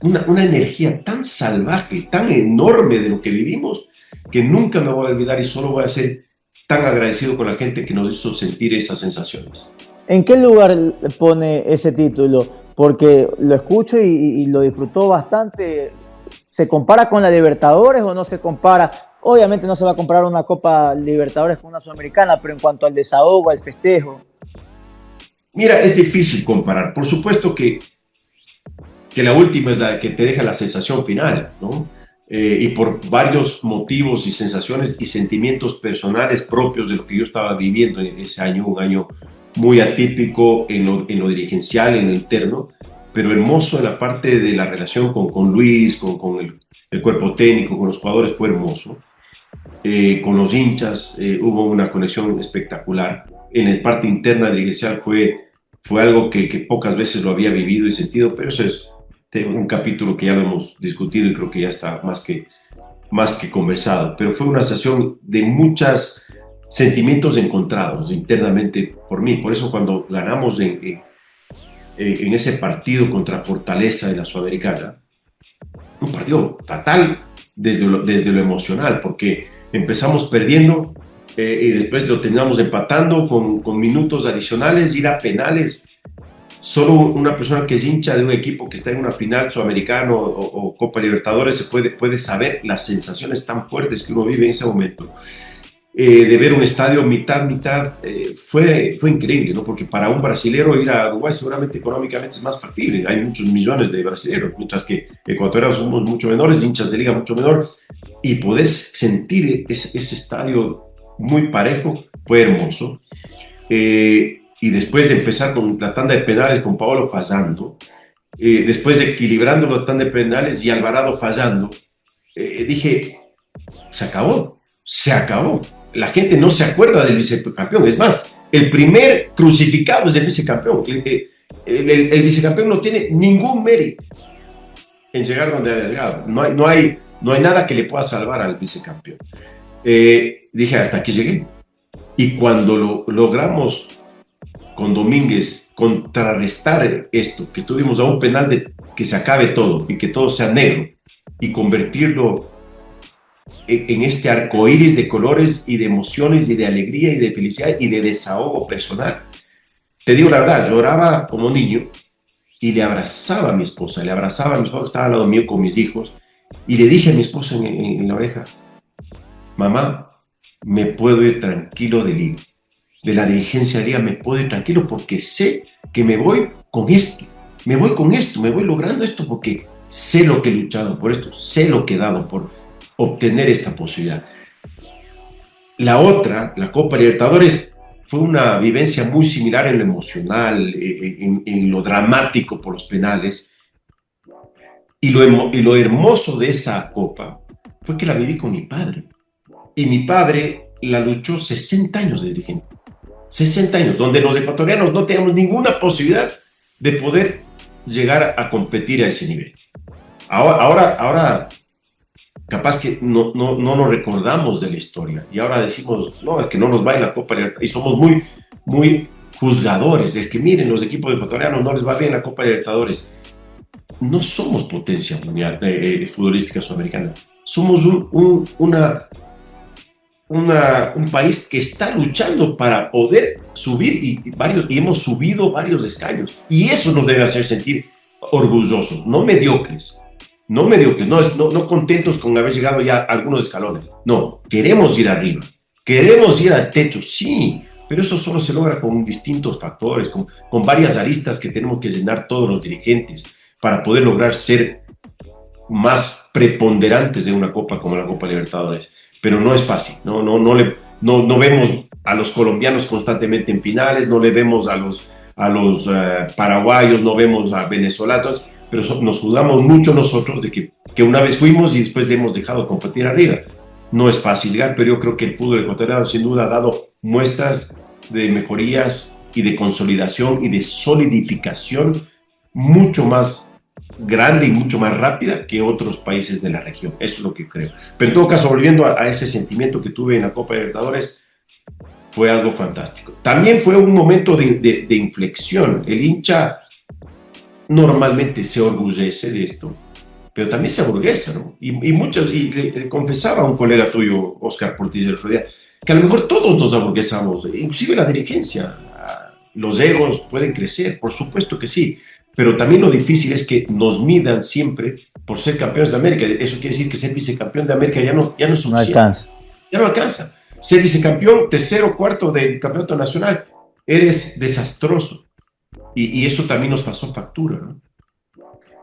una energía tan salvaje, tan enorme de lo que vivimos, que nunca me voy a olvidar, y solo voy a ser tan agradecido con la gente que nos hizo sentir esas sensaciones. ¿En qué lugar pone ese título? Porque lo escucho y lo disfrutó bastante. ¿Se compara con la Libertadores o no se compara? Obviamente no se va a comparar una Copa Libertadores con una Sudamericana, pero en cuanto al desahogo, al festejo. Mira, es difícil comparar. Por supuesto que la última es la que te deja la sensación final, ¿no? Y por varios motivos y sensaciones y sentimientos personales propios de lo que yo estaba viviendo en ese año, un año muy atípico en lo dirigencial, en lo interno, pero hermoso en la parte de la relación con Luis, con el cuerpo técnico, con los jugadores, fue hermoso. Con los hinchas hubo una conexión espectacular. En la parte interna dirigencial fue algo que pocas veces lo había vivido y sentido, pero eso es un capítulo que ya lo hemos discutido y creo que ya está más que conversado. Pero fue una sesión de muchos sentimientos encontrados internamente por mí. Por eso cuando ganamos en ese partido contra Fortaleza de la Sudamericana, un partido fatal desde lo emocional, porque empezamos perdiendo y después lo terminamos empatando con minutos adicionales, ir a penales. Solo una persona que es hincha de un equipo que está en una final sudamericano o Copa Libertadores puede saber las sensaciones tan fuertes que uno vive en ese momento. De ver un estadio mitad, fue increíble, ¿no? Porque para un brasilero ir a Uruguay seguramente económicamente es más factible. Hay muchos millones de brasileros, mientras que ecuatorianos somos mucho menores, hinchas de liga mucho menor, y poder sentir ese estadio muy parejo fue hermoso. Y después de empezar con la tanda de penales con Paolo fallando, después de equilibrando la tanda de penales y Alvarado fallando, dije, se acabó. La gente no se acuerda del vicecampeón. Es más, el primer crucificado es el vicecampeón. El vicecampeón no tiene ningún mérito en llegar donde ha llegado. No hay nada que le pueda salvar al vicecampeón. Dije, hasta aquí llegué. Y cuando lo logramos con Domínguez contrarrestar esto, que estuvimos a un penal de que se acabe todo y que todo sea negro, y convertirlo en este arcoíris de colores y de emociones y de alegría y de felicidad y de desahogo personal. Te digo la verdad, lloraba como niño y le abrazaba a mi esposa, que estaba al lado mío con mis hijos, y le dije a mi esposa en la oreja, mamá, me puedo ir tranquilo de Liga. De la dirigencia de Liga me puedo ir tranquilo porque sé que me voy con esto, me voy logrando esto porque sé lo que he luchado por esto, sé lo que he dado por obtener esta posibilidad. La otra, la Copa Libertadores, fue una vivencia muy similar en lo emocional, en lo dramático por los penales, y lo hermoso de esa Copa fue que la viví con mi padre, y mi padre la luchó 60 años de dirigente, 60 años, donde los ecuatorianos no teníamos ninguna posibilidad de poder llegar a competir a ese nivel. Ahora capaz que no nos recordamos de la historia y ahora decimos, no, es que no nos va en la Copa Libertadores, y somos muy, muy juzgadores, es que miren, los equipos ecuatorianos no les va bien la Copa Libertadores. No somos potencia mundial futbolística sudamericana, somos un país que está luchando para poder subir y hemos subido varios escaños, y eso nos debe hacer sentir orgullosos, no mediocres, no contentos con haber llegado ya a algunos escalones. No, queremos ir arriba, queremos ir al techo, sí, pero eso solo se logra con distintos factores, con varias aristas que tenemos que llenar todos los dirigentes para poder lograr ser más preponderantes de una copa como la Copa Libertadores. Pero no es fácil, no vemos a los colombianos constantemente en finales, no le vemos a los paraguayos, no vemos a venezolanos, pero nos juzgamos mucho nosotros de que una vez fuimos y después hemos dejado de competir arriba. No es fácil llegar, pero yo creo que el fútbol ecuatoriano sin duda ha dado muestras de mejorías y de consolidación y de solidificación mucho más grande y mucho más rápida que otros países de la región. Eso es lo que creo. Pero en todo caso, volviendo a ese sentimiento que tuve en la Copa Libertadores, fue algo fantástico. También fue un momento de inflexión. El hincha normalmente se orgullece de esto, pero también se aburguesa, ¿no? Y le confesaba a un colega tuyo, Oscar Portillo, el otro día, que a lo mejor todos nos aburguesamos, inclusive la dirigencia. Los egos pueden crecer, por supuesto que sí, pero también lo difícil es que nos midan siempre por ser campeones de América. Eso quiere decir que ser vicecampeón de América ya no es suficiente. No alcanza. Ya no alcanza. Ser vicecampeón, tercero, cuarto del campeonato nacional, eres desastroso. Y eso también nos pasó factura, ¿no?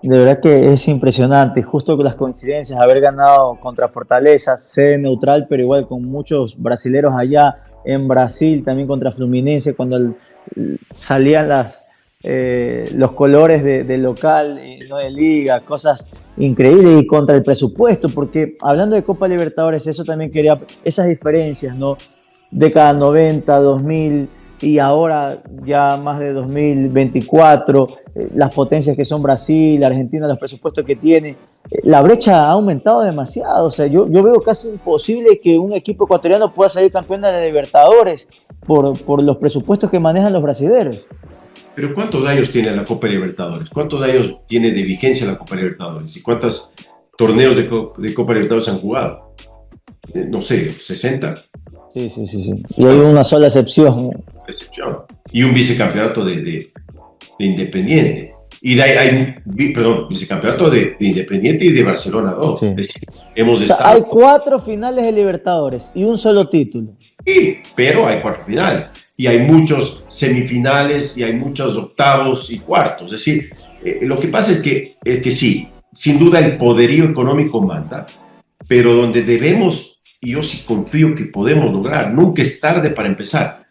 De verdad que es impresionante, justo con las coincidencias, haber ganado contra Fortaleza, sede neutral, pero igual con muchos brasileros allá en Brasil, también contra Fluminense, cuando salían los colores de local y no de liga, cosas increíbles, y contra el presupuesto, porque hablando de Copa Libertadores, eso también quería, esas diferencias, ¿no? Década 90, 2000 y ahora ya más de 2024, las potencias que son Brasil, Argentina, los presupuestos que tiene, la brecha ha aumentado demasiado. O sea, yo veo casi imposible que un equipo ecuatoriano pueda salir campeón de la Libertadores por los presupuestos que manejan los brasileños. Pero ¿cuántos años tiene la Copa Libertadores? ¿Cuántos años tiene de vigencia la Copa Libertadores? ¿Y cuántos torneos de Copa Libertadores han jugado? No sé, 60. Sí. Y hay una sola excepción. Y un vicecampeonato de Independiente. Y vicecampeonato de Independiente y de Barcelona 2. Sí. Es decir, hemos estado... Hay 4 finales de Libertadores y un solo título. Sí, pero hay 4 finales. Y hay muchos semifinales y hay muchos octavos y cuartos. Es decir, lo que pasa es que sí, sin duda el poderío económico manda, pero donde debemos, y yo sí confío que podemos lograr, nunca es tarde para empezar.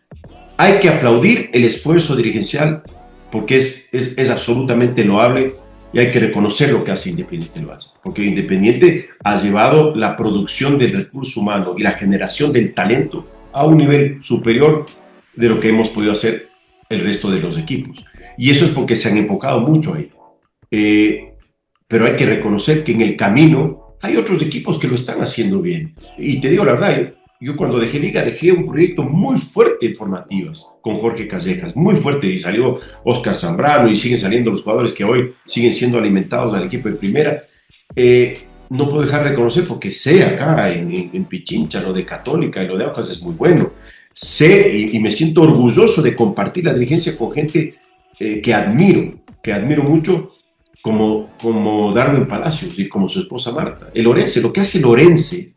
Hay que aplaudir el esfuerzo dirigencial porque es absolutamente loable, y hay que reconocer lo que hace Independiente lo hace. Porque Independiente ha llevado la producción del recurso humano y la generación del talento a un nivel superior de lo que hemos podido hacer el resto de los equipos. Y eso es porque se han enfocado mucho ahí. Pero hay que reconocer que en el camino hay otros equipos que lo están haciendo bien. Y te digo la verdad, yo cuando dejé Liga, dejé un proyecto muy fuerte en formativas con Jorge Callejas, muy fuerte, y salió Oscar Zambrano y siguen saliendo los jugadores que hoy siguen siendo alimentados al equipo de primera. No puedo dejar de reconocer, porque sé acá en Pichincha, lo de Católica y lo de Aucas es muy bueno. Sé y me siento orgulloso de compartir la dirigencia con gente que admiro mucho, como Darwin Palacios y como su esposa Marta. El Orense, lo que hace el Orense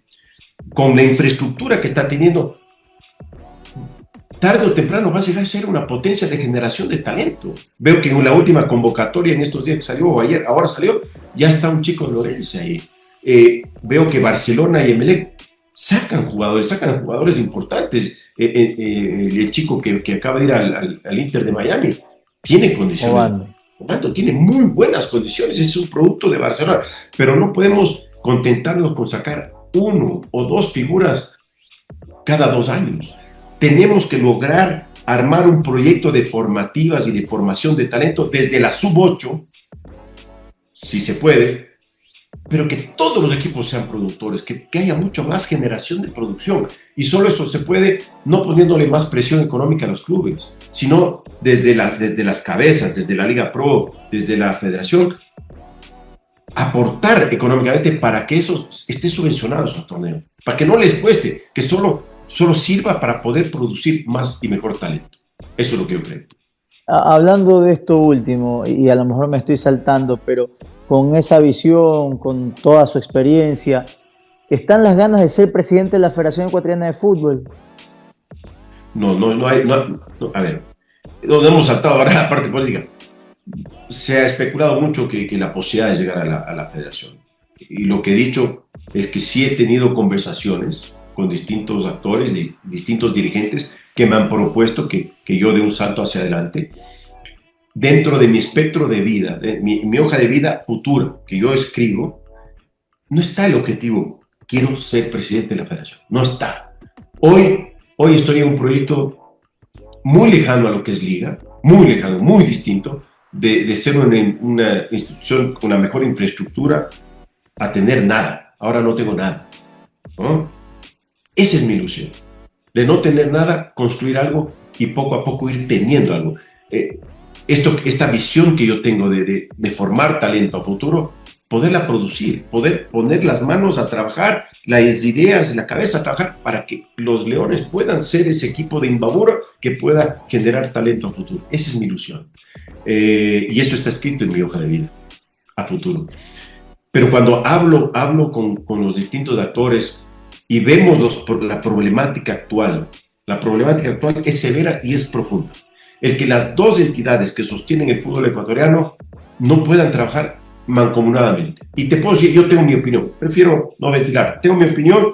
con la infraestructura que está teniendo, tarde o temprano va a llegar a ser una potencia de generación de talento. Veo que en la última convocatoria en estos días que salió, o ayer, ahora salió, ya está un chico de Orense ahí. Veo que Barcelona y Emelec sacan jugadores importantes. El chico que acaba de ir al Inter de Miami tiene condiciones. Obando tiene muy buenas condiciones, es un producto de Barcelona, pero no podemos contentarnos con sacar 1 o 2 figuras cada 2 años. Tenemos que lograr armar un proyecto de formativas y de formación de talento desde la sub-8, si se puede, pero que todos los equipos sean productores, que haya mucha más generación de producción. Y solo eso se puede no poniéndole más presión económica a los clubes, sino desde las cabezas, desde la Liga Pro, desde la Federación, aportar económicamente para que eso esté subvencionado, su torneo, para que no les cueste, que solo sirva para poder producir más y mejor talento. Eso es lo que yo creo. Hablando de esto último, y a lo mejor me estoy saltando, pero con esa visión, con toda su experiencia, ¿están las ganas de ser presidente de la Federación Ecuatoriana de Fútbol? No hay. A ver, nos hemos saltado ahora la parte política. Se ha especulado mucho que la posibilidad de llegar a la federación. Y lo que he dicho es que sí he tenido conversaciones con distintos actores y distintos dirigentes que me han propuesto que yo dé un salto hacia adelante. Dentro de mi espectro de vida, mi hoja de vida futura que yo escribo, no está el objetivo, quiero ser presidente de la federación. No está. Hoy estoy en un proyecto muy lejano a lo que es Liga, muy lejano, muy distinto, de ser una institución con una mejor infraestructura a tener nada. Ahora no tengo nada, ¿no? Esa es mi ilusión, de no tener nada, construir algo y poco a poco ir teniendo algo. Esta visión que yo tengo de formar talento a futuro, poderla producir, poder poner las manos a trabajar, las ideas y la cabeza a trabajar para que los Leones puedan ser ese equipo de Imbabura que pueda generar talento a futuro. Esa es mi ilusión. Y eso está escrito en mi hoja de vida a futuro. Pero cuando hablo con los distintos actores y vemos la problemática actual es severa y es profunda. El que las 2 entidades que sostienen el fútbol ecuatoriano no puedan trabajar mancomunadamente. Y te puedo decir, yo tengo mi opinión, prefiero no ventilar, tengo mi opinión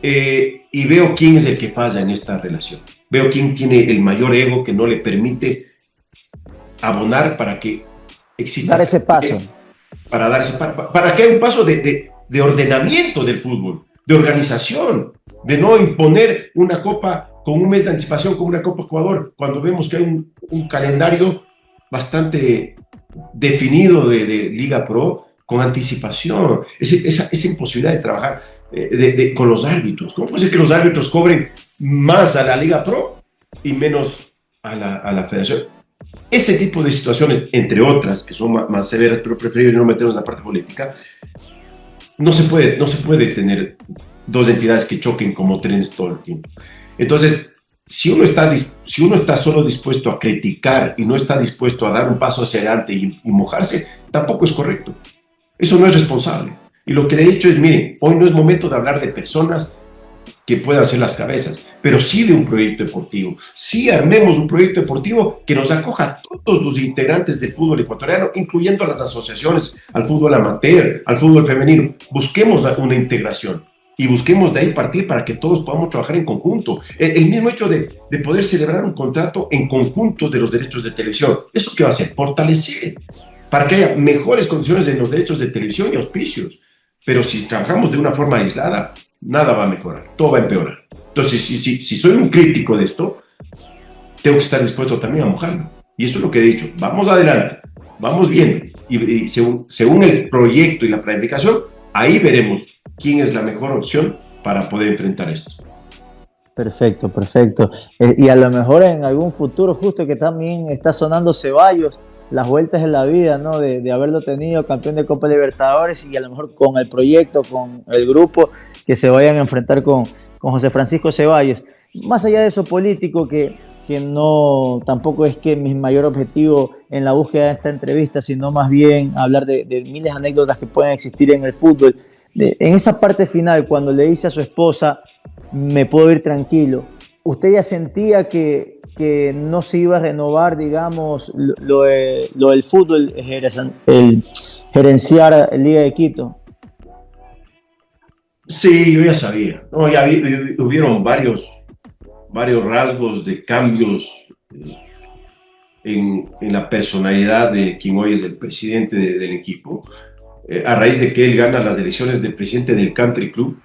y veo quién es el que falla en esta relación. veo quién tiene el mayor ego que no le permite abonar para que exista... Dar ese paso. Para que haya un paso de ordenamiento del fútbol, de organización, de no imponer una copa con un mes de anticipación como una Copa Ecuador, cuando vemos que hay un calendario bastante definido de Liga Pro con anticipación, esa imposibilidad de trabajar con los árbitros. ¿Cómo puede ser que los árbitros cobren más a la Liga Pro y menos a la federación? Ese tipo de situaciones, entre otras, que son más severas, pero preferible no meternos en la parte política, no se puede tener dos entidades que choquen como trenes todo el tiempo. Entonces, si uno está solo dispuesto a criticar y no está dispuesto a dar un paso hacia adelante y mojarse, tampoco es correcto. Eso no es responsable. Y lo que le he dicho es, miren, hoy no es momento de hablar de personas que puedan ser las cabezas, pero sí de un proyecto deportivo. Sí armemos un proyecto deportivo que nos acoja a todos los integrantes del fútbol ecuatoriano, incluyendo a las asociaciones, al fútbol amateur, al fútbol femenino. Busquemos una integración y busquemos de ahí partir para que todos podamos trabajar en conjunto. El mismo hecho de poder celebrar un contrato en conjunto de los derechos de televisión, ¿eso qué va a hacer? Fortalecer, para que haya mejores condiciones en los derechos de televisión y auspicios. Pero si trabajamos de una forma aislada, nada va a mejorar, todo va a empeorar. Entonces, si soy un crítico de esto, tengo que estar dispuesto también a mojarme. Y eso es lo que he dicho. Vamos adelante, vamos viendo. Y según el proyecto y la planificación, ahí veremos quién es la mejor opción para poder enfrentar esto. Perfecto, perfecto. Y a lo mejor en algún futuro, justo que también está sonando Ceballos, las vueltas en la vida, ¿no? De haberlo tenido campeón de Copa Libertadores y a lo mejor con el proyecto, con el grupo, que se vayan a enfrentar con José Francisco Ceballos. Más allá de eso político, que no tampoco es que mi mayor objetivo en la búsqueda de esta entrevista, sino más bien hablar de miles de anécdotas que pueden existir en el fútbol. En esa parte final, cuando le dice a su esposa, me puedo ir tranquilo, ¿usted ya sentía que no se iba a renovar, digamos, lo del fútbol, el gerenciar Liga de Quito? Sí, yo ya sabía. No, hubieron varios rasgos de cambios en la personalidad de quien hoy es el presidente del equipo. A raíz de que él gana las elecciones de presidente del Country Club,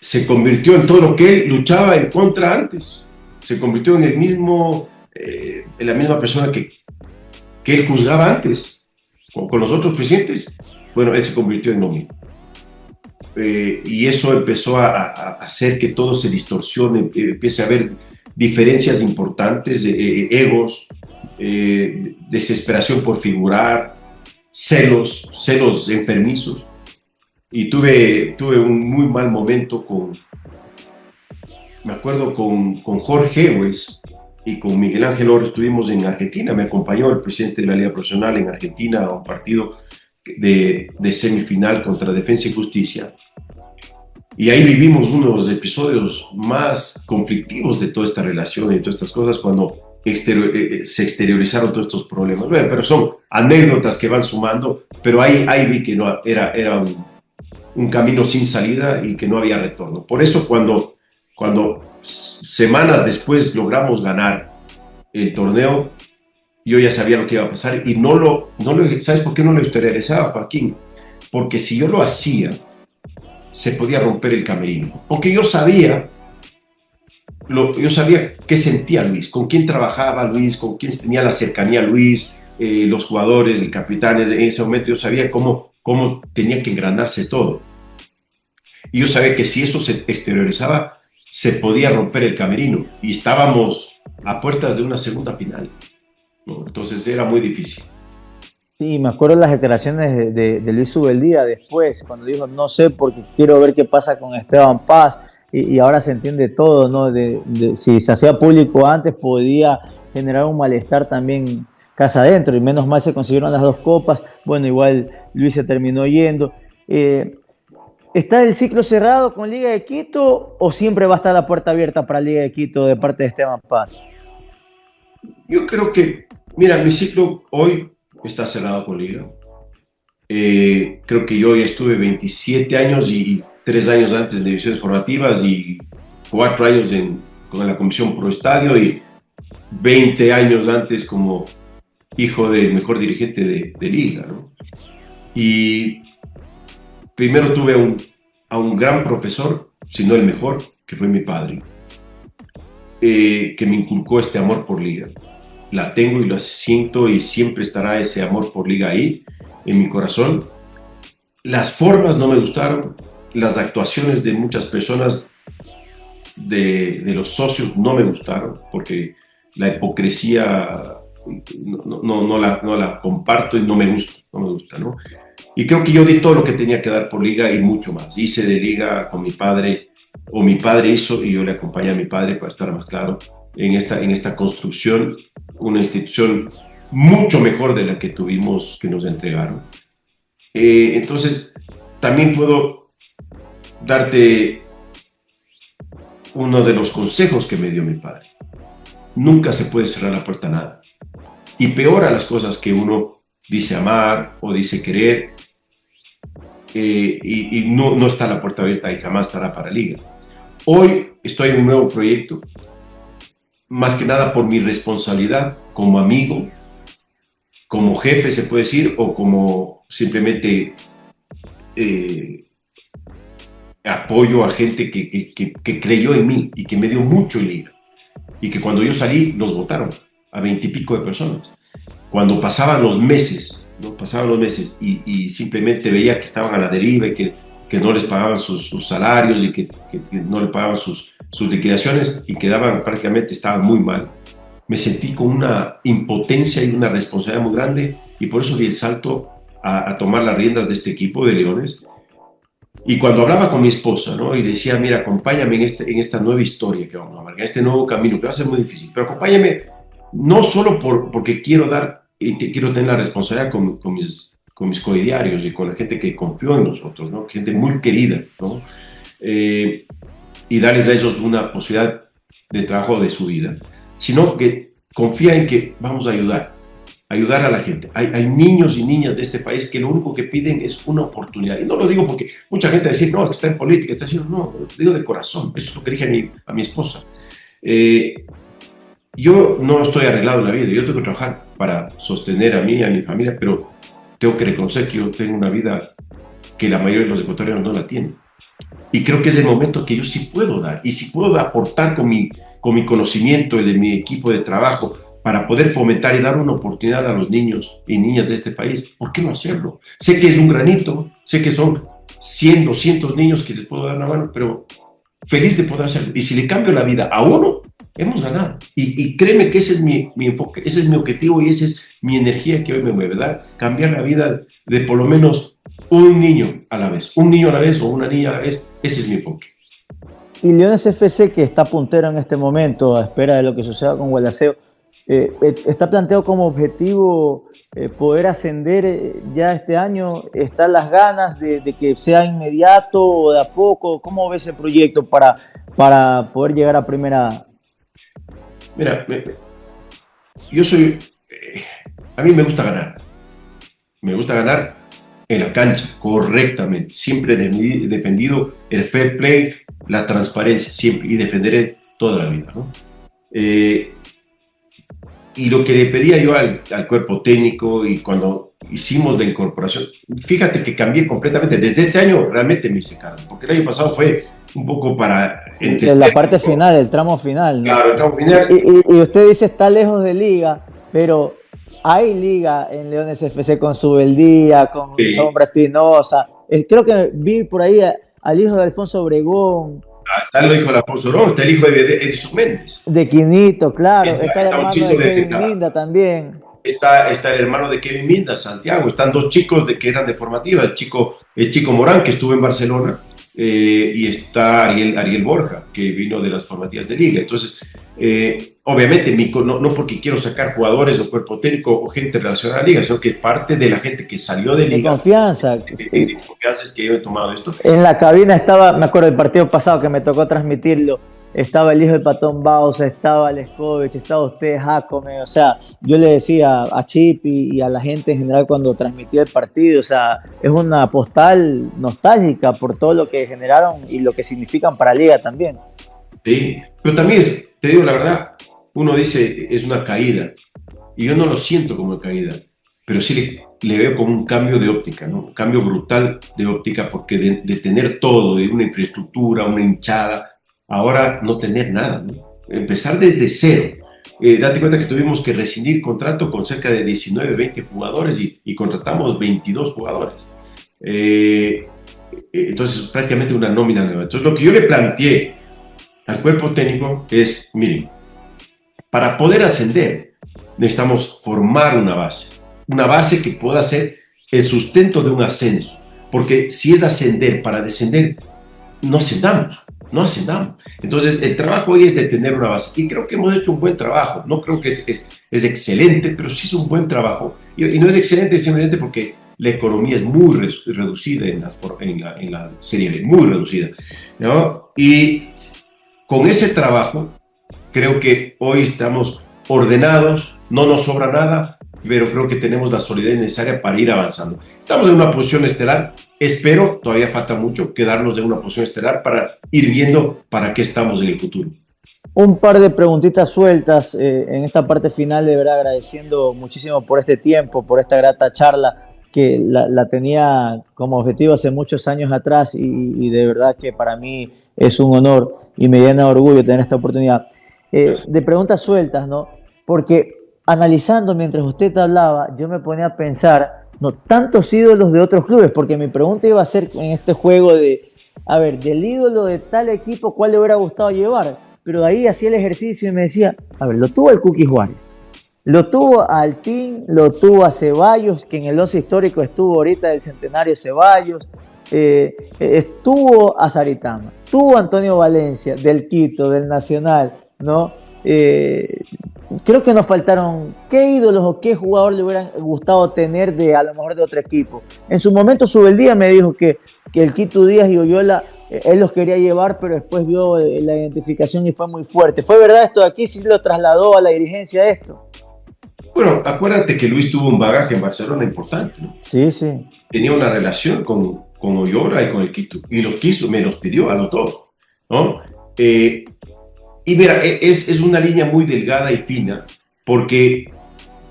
se convirtió en todo lo que él luchaba en contra antes. Se convirtió en la misma persona que él juzgaba antes con los otros presidentes. Bueno, él se convirtió en lo mismo. Y eso empezó a hacer que todo se distorsione, empiece a haber diferencias importantes, egos, desesperación por figurar, celos enfermizos. Y tuve un muy mal momento me acuerdo con Jorge Hewes y con Miguel Ángel Oro. Estuvimos en Argentina, me acompañó el presidente de la Liga Profesional en Argentina a un partido de semifinal contra Defensa y Justicia. Y ahí vivimos uno de los episodios más conflictivos de toda esta relación y todas estas cosas, cuando se exteriorizaron todos estos problemas. Bueno, pero son anécdotas que van sumando, pero ahí vi que no, era un camino sin salida y que no había retorno. Por eso cuando semanas después logramos ganar el torneo, yo ya sabía lo que iba a pasar y ¿sabes por qué no lo exteriorizaba, Joaquín? Porque si yo lo hacía, se podía romper el camerino. Porque yo sabía qué sentía Luis, con quién trabajaba Luis, con quién tenía la cercanía Luis, los jugadores, el capitán. En ese momento yo sabía cómo tenía que engranarse todo. Y yo sabía que si eso se exteriorizaba, se podía romper el camerino. Y estábamos a puertas de una segunda final, ¿no? Entonces era muy difícil. Sí, me acuerdo las declaraciones de Luis Ubeldía después, cuando dijo, no sé, porque quiero ver qué pasa con Esteban Paz, y ahora se entiende todo, ¿no? Si se hacía público antes, podía generar un malestar también casa adentro, y menos mal se consiguieron las 2 copas. Bueno, igual Luis se terminó yendo. ¿Está el ciclo cerrado con Liga de Quito o siempre va a estar la puerta abierta para Liga de Quito de parte de Esteban Paz? Yo creo que, mira, mi ciclo hoy está cerrado con Liga. Creo que yo ya estuve 27 años y 3 años antes en divisiones formativas y 4 años en con la Comisión Pro Estadio y 20 años antes como hijo del mejor dirigente de liga, ¿no? Y primero tuve a un gran profesor, si no el mejor, que fue mi padre, que me inculcó este amor por liga. La tengo y la siento y siempre estará ese amor por liga ahí, en mi corazón. Las formas no me gustaron, las actuaciones de muchas personas, de los socios, no me gustaron, porque la hipocresía no la comparto y no me gusta, ¿no? Y creo que yo di todo lo que tenía que dar por liga y mucho más. Hice de liga con mi padre, o mi padre hizo y yo le acompañé a mi padre, para estar más claro, en esta construcción, una institución mucho mejor de la que tuvimos, que nos entregaron. Entonces, también puedo darte uno de los consejos que me dio mi padre. Nunca se puede cerrar la puerta a nada. Y peor a las cosas que uno dice amar o dice querer, y no está la puerta abierta y jamás estará para liga. Hoy estoy en un nuevo proyecto, más que nada por mi responsabilidad como amigo, como jefe se puede decir, o como simplemente apoyo a gente que creyó en mí y que me dio mucho en liga. Y que cuando yo salí los votaron a 20 y pico de personas. Cuando pasaban los meses, ¿no? Pasaban los meses y simplemente veía que estaban a la deriva y que no les pagaban sus salarios y que no les pagaban sus liquidaciones y quedaban prácticamente, estaban muy mal. Me sentí con una impotencia y una responsabilidad muy grande y por eso di el salto a tomar las riendas de este equipo de Leones. Y cuando hablaba con mi esposa, ¿no? Y decía, mira, acompáñame en esta nueva historia que vamos a marcar, en este nuevo camino, que va a ser muy difícil, pero acompáñame no solo porque quiero dar y quiero tener la responsabilidad con mis coidiarios y con la gente que confió en nosotros, ¿no? Gente muy querida, ¿no? Y darles a ellos una posibilidad de trabajo de su vida, sino que confía en que vamos a ayudar a la gente. Hay niños y niñas de este país que lo único que piden es una oportunidad. Y no lo digo porque mucha gente va a decir, no, está en política, está haciendo, no, lo digo de corazón. Eso es lo que dije a mi esposa. Yo no estoy arreglado en la vida, yo tengo que trabajar para sostener a mí y a mi familia, pero tengo que reconocer que yo tengo una vida que la mayoría de los ecuatorianos no la tienen. Y creo que es el momento que yo sí puedo dar, y si puedo aportar con mi conocimiento y de mi equipo de trabajo para poder fomentar y dar una oportunidad a los niños y niñas de este país, ¿por qué no hacerlo? Sé que es un granito, sé que son 100, 200 niños que les puedo dar una mano, pero feliz de poder hacerlo. Y si le cambio la vida a uno, hemos ganado. Y créeme que ese es mi enfoque, ese es mi objetivo y esa es mi energía que hoy me mueve, ¿verdad? Cambiar la vida de por lo menos un niño a la vez o una niña a la vez, ese es mi enfoque. Y Leones FC, que está puntero en este momento, a espera de lo que suceda con Gualaceo, está planteado como objetivo poder ascender ya este año. ¿Están las ganas de que sea inmediato o de a poco? ¿Cómo ves el proyecto para poder llegar a primera? Mira, yo soy, a mí me gusta ganar. Me gusta ganar en la cancha, correctamente. Siempre he defendido el fair play, la transparencia, siempre, y defenderé toda la vida, ¿no? Y lo que le pedía yo al cuerpo técnico y cuando hicimos la incorporación, fíjate que cambié completamente. Desde este año realmente me hice cargo, porque el año pasado fue un poco para entender. La parte final, el tramo final, ¿no? Claro, el tramo final. Y usted dice está lejos de liga, pero hay liga en Leones FC con Subeldía, con Sí. Sombra Espinosa. Creo que vi por ahí al hijo de Alfonso Obregón. Está el hijo de Alfonso Oro, está el hijo de Edson Méndez. De Quinito, claro. Está el un hermano chico de de Kevin Ricardo. Minda también. Está el hermano de Kevin Minda, Santiago. Están dos chicos que eran de formativa. El chico Morán, que estuvo en Barcelona, y está Ariel Borja, que vino de las formativas de liga. Entonces, obviamente, no porque quiero sacar jugadores o cuerpo técnico o gente relacionada a la liga, sino que parte de la gente que salió de liga. De confianza. De confianza es que yo he tomado esto. En la cabina estaba, me acuerdo del partido pasado que me tocó transmitirlo, estaba el hijo de Patón Bausa, estaba Leskovich, estaba usted, Jacome. O sea, yo le decía a Chip y a la gente en general cuando transmitía el partido, o sea, es una postal nostálgica por todo lo que generaron y lo que significan para la liga también. Sí, pero también te digo la verdad, uno dice es una caída y yo no lo siento como caída, pero sí le veo como un cambio de óptica, ¿no? Un cambio brutal de óptica porque de tener todo, de una infraestructura, una hinchada, ahora no tener nada, ¿no? Empezar desde cero. Date cuenta que tuvimos que rescindir contrato con cerca de 19, 20 jugadores y contratamos 22 jugadores. Entonces, prácticamente una nómina nueva. Entonces, lo que yo le planteé al cuerpo técnico es, miren, para poder ascender necesitamos formar una base que pueda ser el sustento de un ascenso, porque si es ascender para descender, no ascendamos. Entonces el trabajo hoy es de tener una base y creo que hemos hecho un buen trabajo, no creo que es excelente, pero sí es un buen trabajo y no es excelente simplemente porque la economía es muy reducida en la Serie B, muy reducida, ¿no? Y con ese trabajo creo que hoy estamos ordenados, no nos sobra nada, pero creo que tenemos la solidez necesaria para ir avanzando. Estamos en una posición estelar, espero, todavía falta mucho, quedarnos en una posición estelar para ir viendo para qué estamos en el futuro. Un par de preguntitas sueltas en esta parte final, de verdad agradeciendo muchísimo por este tiempo, por esta grata charla que la tenía como objetivo hace muchos años atrás y de verdad que para mí es un honor y me llena de orgullo tener esta oportunidad. De preguntas sueltas, ¿no? Porque analizando mientras usted hablaba, yo me ponía a pensar, no, tantos ídolos de otros clubes, porque mi pregunta iba a ser en este juego de, a ver, del ídolo de tal equipo, ¿cuál le hubiera gustado llevar? Pero de ahí hacía el ejercicio y me decía, a ver, lo tuvo el Cookie Juárez, lo tuvo a Altín, lo tuvo a Ceballos, que en el 11 histórico estuvo ahorita del centenario Ceballos, estuvo a Saritama, tuvo a Antonio Valencia, del Quito, del Nacional, ¿no? Creo que nos faltaron qué ídolos o qué jugador le hubieran gustado tener de a lo mejor de otro equipo. En su momento Subeldía me dijo que el Quito Díaz y Oyola él los quería llevar, pero después vio la identificación y fue muy fuerte. ¿Fue verdad esto de aquí? ¿Sí lo trasladó a la dirigencia esto? Bueno, acuérdate que Luis tuvo un bagaje en Barcelona importante, ¿no? Sí, sí. Tenía una relación con Oyola y con el Quito, y los quiso, me los pidió a los dos, ¿no? Y mira, es una línea muy delgada y fina, porque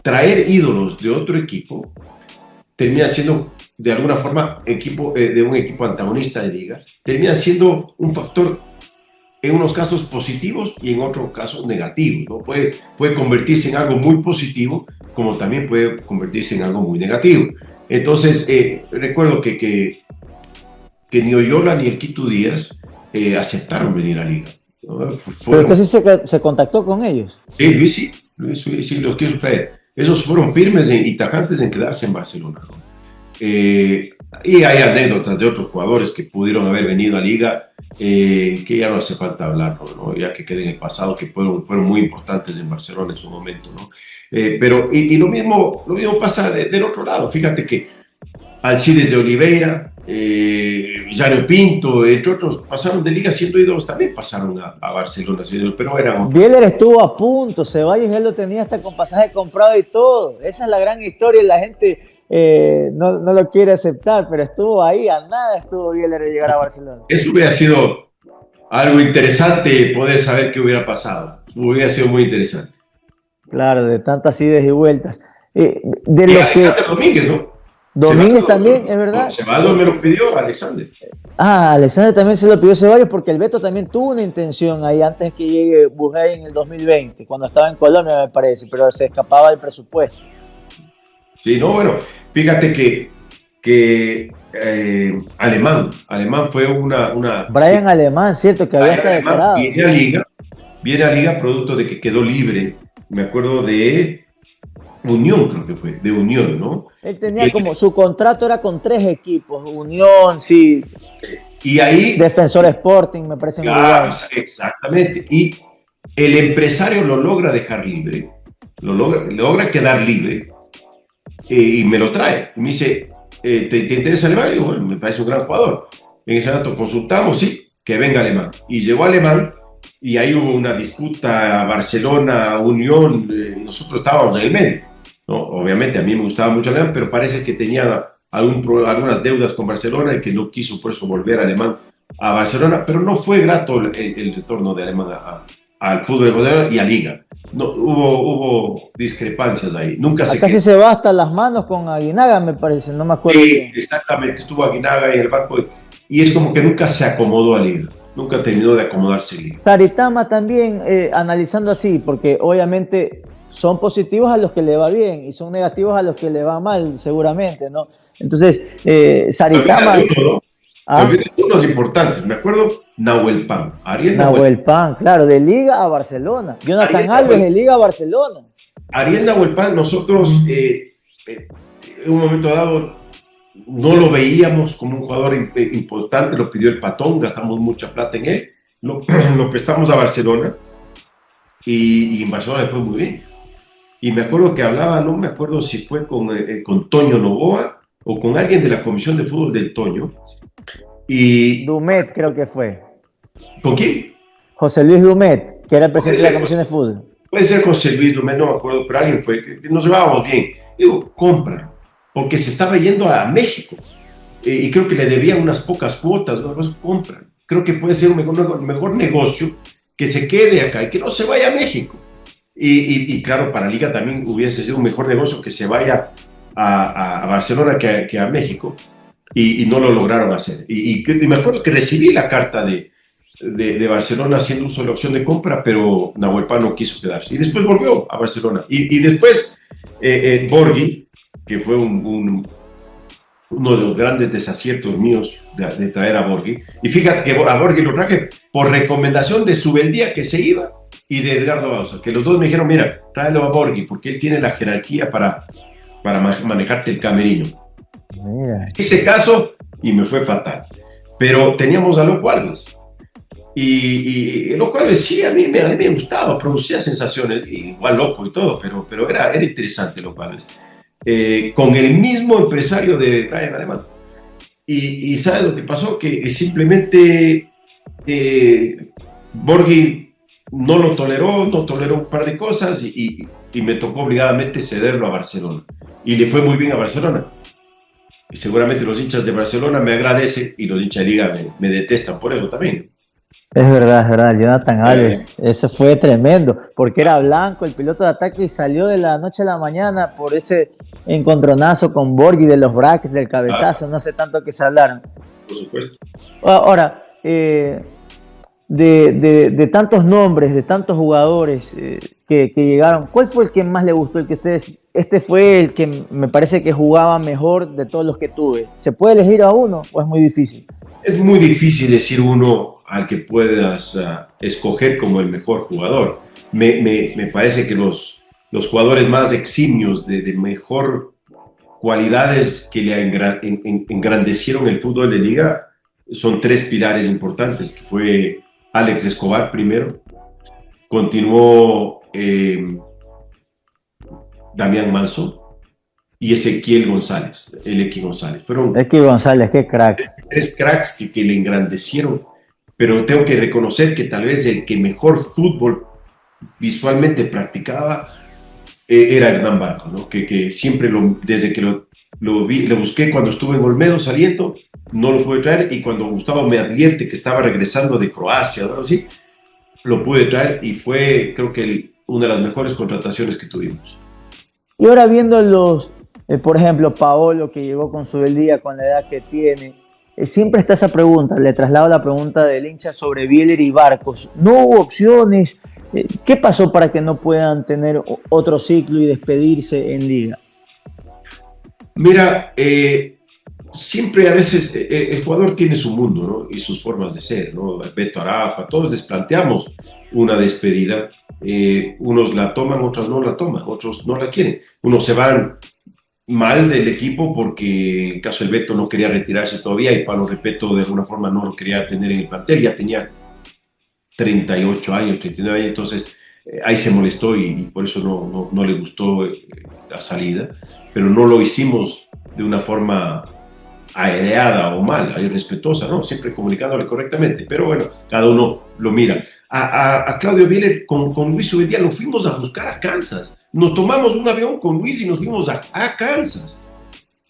traer ídolos de otro equipo termina siendo, de alguna forma, de un equipo antagonista de liga, termina siendo un factor en unos casos positivos y en otros casos negativos, ¿no? Puede convertirse en algo muy positivo, como también puede convertirse en algo muy negativo. Entonces, recuerdo que ni Oyola ni el Quito Díaz aceptaron venir a liga. ¿No? Pero usted sí se contactó con ellos. Sí, Luis sí los quiso traer. Esos fueron firmes y tajantes en quedarse en Barcelona, ¿no? Y hay anécdotas de otros jugadores que pudieron haber venido a liga, que ya no hace falta hablar, ¿no? Ya que queden en el pasado, que fueron muy importantes en Barcelona en su momento, ¿no? Pero lo mismo pasa del otro lado. Fíjate que Alcides de Oliveira, Jairo Pinto, entre otros, pasaron de liga siendo ídolos, también pasaron a Barcelona, pero eran otros. Bieler estuvo a punto, Ceballos ya lo tenía hasta con pasaje comprado y todo. Esa es la gran historia y la gente no lo quiere aceptar, pero estuvo ahí, a nada estuvo Bieler de llegar a Barcelona. Eso hubiera sido algo interesante poder saber qué hubiera pasado. Hubiera sido muy interesante. Claro, de tantas idas y vueltas. Y Alexander Domínguez, ¿no? Domínguez también, es verdad. Ceballos me lo pidió Alexander. Alexander también se lo pidió Ceballos porque el Beto también tuvo una intención ahí antes que llegue Bujay en el 2020, cuando estaba en Colombia me parece, pero se escapaba del presupuesto. Sí, no, bueno, fíjate que Alemán fue una Brian sí. Alemán, cierto, que había estado declarado. Viene a liga producto de que quedó libre, me acuerdo de Unión, creo que fue, de Unión, ¿no? Él tenía su contrato era con 3 equipos, Unión, sí. Y ahí... Defensor Sporting, me parece. Claro, exactamente. Y el empresario lo logra dejar libre, logra quedar libre y me lo trae. Y me dice, ¿te interesa Alemán? Y yo, bueno, me parece un gran jugador. En ese momento consultamos, sí, que venga Alemán. Y llegó Alemán y ahí hubo una disputa Barcelona, Unión, nosotros estábamos en el medio. ¿No? Obviamente a mí me gustaba mucho Alemán, pero parece que tenía algunas deudas con Barcelona y que no quiso por eso volver a Alemán a Barcelona, pero no fue grato el retorno de Alemán al fútbol ecuatoriano y a Liga. No, hubo discrepancias ahí. Nunca se Casi quedó. se va hasta las manos con Aguinaga, me parece, no me acuerdo Sí, bien. exactamente, estuvo Aguinaga en el banco y es como que nunca se acomodó a Liga. Nunca terminó de acomodarse Liga. Saritama también, analizando así, porque obviamente son positivos a los que le va bien y son negativos a los que le va mal, seguramente, ¿no? Entonces, Te olvidas Saritama, de uno, ¿no? Te ah, olvidas de unos importantes. Me acuerdo Nahuel Pan, Nahuel Pan, claro, de Liga a Barcelona. Ariel Jonathan Alves Nahuel, de Liga a Barcelona. Ariel Nahuel Pan, nosotros en un momento dado no lo veíamos como un jugador importante, lo pidió el Patón, gastamos mucha plata en él, lo prestamos a Barcelona y en Barcelona le fue muy bien. Y me acuerdo que hablaba, no me acuerdo si fue con Toño Novoa o con alguien de la Comisión de Fútbol del Toño. ¿Y Dumet creo que fue. con quién? José Luis Dumet, que era el Puede presidente de la ser, Comisión de Fútbol. puede ser José Luis, no me acuerdo, pero alguien fue, que nos llevábamos bien. Digo, compra, porque se estaba yendo a México y creo que le debían unas pocas cuotas, ¿no? Pues compra. Creo que puede ser un mejor negocio que se quede acá y que no se vaya a México. Y claro, para Liga también hubiese sido un mejor negocio que se vaya a Barcelona que a México y no lo lograron hacer. Y me acuerdo que recibí la carta de Barcelona haciendo uso de la opción de compra, pero Nahuel Pan no quiso quedarse. Y después volvió a Barcelona. Y después Borghi, que fue uno de los grandes desaciertos míos de traer a Borghi. Y fíjate que a Borghi lo traje por recomendación de Subeldía, que se iba, y de Edgardo Bauza, que los dos me dijeron, mira, tráelo a Borghi, porque él tiene la jerarquía para manejarte el camerino. Mira. Hice caso y me fue fatal. Pero teníamos a Loco Alves. Y Loco Alves sí, a mí me gustaba, producía sensaciones, igual loco y todo, pero era interesante Loco Alves. Con el mismo empresario de Brian Alemán. Y ¿sabes lo que pasó? Que simplemente Borghi no toleró un par de cosas y me tocó obligadamente cederlo a Barcelona. Y le fue muy bien a Barcelona. Y seguramente los hinchas de Barcelona me agradecen y los hinchas de Liga me detestan por eso también. Es verdad, Jonathan Alves, eso fue tremendo, porque era blanco el piloto de ataque y salió de la noche a la mañana por ese encontronazo con Borghi de los brackets, del cabezazo, no sé tanto que se hablaron. Por supuesto. Ahora, de tantos nombres, de tantos jugadores que llegaron, ¿cuál fue el que más le gustó? El que ustedes, este fue el que me parece que jugaba mejor de todos los que tuve. ¿Se puede elegir a uno o es muy difícil? Es muy difícil decir uno al que puedas escoger como el mejor jugador. Me parece que los jugadores más eximios, de mejor cualidades que le engrandecieron el fútbol de Liga, son tres pilares importantes, que fue Alex Escobar primero, continuó Damián Manso y Ezequiel González, el Equi González. Fueron Equi González, qué crack. tres cracks que le engrandecieron, pero tengo que reconocer que tal vez el que mejor fútbol visualmente practicaba era Hernán Barco, ¿no? Que siempre desde que lo busqué cuando estuve en Olmedo saliendo, no lo pude traer, y cuando Gustavo me advierte que estaba regresando de Croacia o algo así, lo pude traer y fue, creo que una de las mejores contrataciones que tuvimos. Y ahora viendo por ejemplo, Paolo, que llegó con su día, con la edad que tiene, siempre está esa pregunta, le traslado la pregunta del hincha sobre Bieler y Barcos. ¿No hubo opciones? ¿Qué pasó para que no puedan tener otro ciclo y despedirse en Liga? Mira, siempre a veces el jugador tiene su mundo, ¿no? Y sus formas de ser, ¿no? Beto Arafa, todos les planteamos una despedida. Unos la toman, otros no la toman, otros no la quieren. Unos se van mal del equipo porque en el caso del Beto no quería retirarse todavía y Pablo Repeto de alguna forma no lo quería tener en el plantel, ya tenía 38 años, 39 años, entonces ahí se molestó y por eso no le gustó la salida, pero no lo hicimos de una forma aireada o mala, irrespetuosa, ¿no? Siempre comunicándole correctamente, pero bueno, cada uno lo mira. A Claudio Bieler con Luis Ubedía lo fuimos a buscar a Kansas, nos tomamos un avión con Luis y nos fuimos a Kansas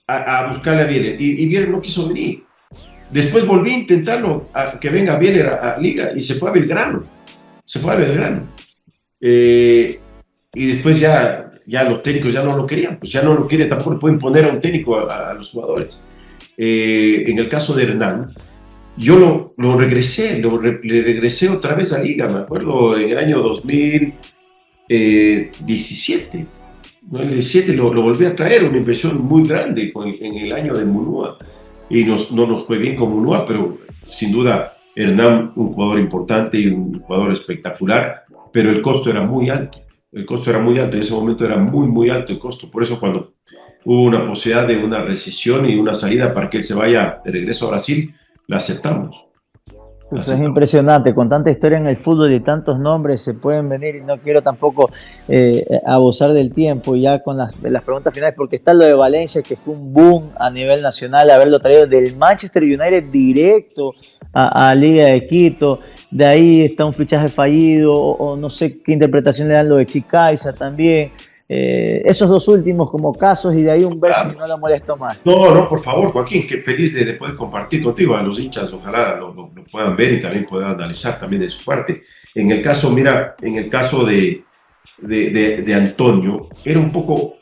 a buscarle a Bieler, y Bieler no quiso venir. Después volví a intentarlo, que venga Bieler a Liga, y se fue a Belgrano. Se fue a Belgrano. Y después ya los técnicos ya no lo querían, pues ya no lo quiere, tampoco le pueden poner a un técnico a los jugadores. En el caso de Hernán, yo lo regresé, le regresé otra vez a Liga, me acuerdo, en el año 2017. ¿No? En el 17 lo volví a traer, una inversión muy grande en el año de Munúa, y no nos fue bien con Munúa, pero sin duda Hernán, un jugador importante y un jugador espectacular, pero el costo era muy alto. El costo era muy alto, en ese momento era muy, muy alto el costo. Por eso cuando hubo una posibilidad de una rescisión y una salida para que él se vaya de regreso a Brasil, la aceptamos. Pues es impresionante, con tanta historia en el fútbol y tantos nombres se pueden venir, y no quiero tampoco abusar del tiempo ya con las preguntas finales, porque está lo de Valencia, que fue un boom a nivel nacional, haberlo traído del Manchester United directo a Liga de Quito. De ahí está un fichaje fallido, o no sé qué interpretación le dan lo de Chicaiza también. Esos dos últimos como casos, y de ahí un verso que no lo molesto más. No, por favor, Joaquín, que feliz de poder compartir contigo. A los hinchas, ojalá lo puedan ver y también puedan analizar también de su parte. En el caso, mira, en el caso de Antonio, era un poco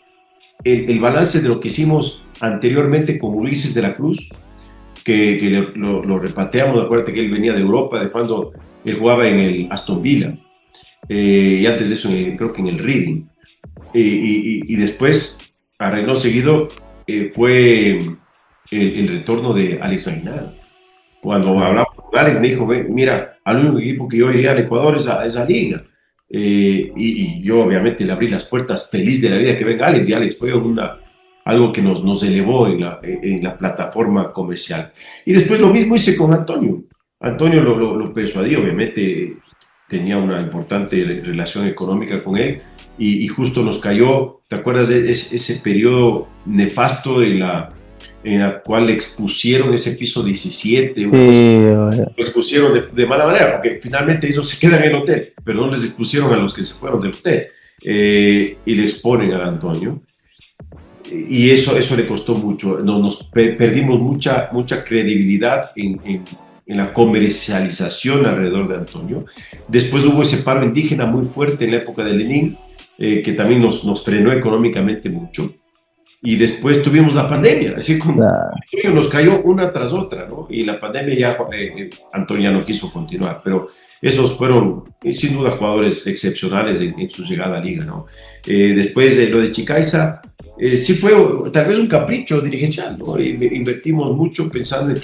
el balance de lo que hicimos anteriormente con Ulises de la Cruz, que lo repateamos. Acuérdate que él venía de Europa, de cuando él jugaba en el Aston Villa, y antes de eso creo que en el Reading. Y después, arregló seguido, fue el retorno de Alex Aguinaga. Cuando hablamos con Alex, me dijo, mira, al único equipo que yo iría al Ecuador es a esa liga. Y yo obviamente le abrí las puertas, feliz de la vida que venga Alex, y Alex fue algo que nos elevó en la plataforma comercial. Y después lo mismo hice con Antonio. Antonio lo persuadí, obviamente tenía una importante relación económica con él, y justo nos cayó, ¿te acuerdas de ese periodo nefasto en la cual le expusieron ese piso 17? Sí, lo expusieron de mala manera, porque finalmente ellos se quedan en el hotel, pero no les expusieron a los que se fueron del hotel, y les ponen a Antonio, y eso le costó mucho. Nos perdimos mucha credibilidad en la comercialización alrededor de Antonio. Después hubo ese paro indígena muy fuerte en la época de Lenin, que también nos frenó económicamente mucho. Y después tuvimos la pandemia, así como Antonio nos cayó una tras otra, ¿no? Y la pandemia ya, Antonio ya no quiso continuar, pero esos fueron sin duda jugadores excepcionales en su llegada a Liga, ¿no? Después de lo de Chicaiza, sí fue tal vez un capricho dirigencial, ¿no? Invertimos mucho pensando en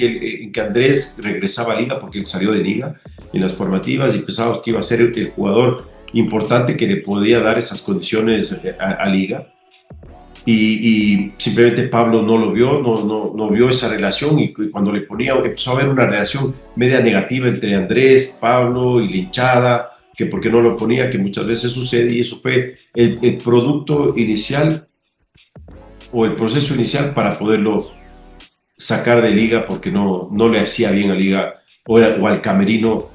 que Andrés regresaba a Liga, porque él salió de Liga en las formativas, y pensábamos que iba a ser el jugador importante que le podía dar esas condiciones a Liga. Y simplemente Pablo no lo vio, no vio esa relación, y cuando le ponía, empezó a haber una relación media negativa entre Andrés, Pablo y la hinchada, que porque no lo ponía, que muchas veces sucede, y eso fue el producto inicial, o el proceso inicial para poderlo sacar de Liga, porque no le hacía bien a Liga o al camerino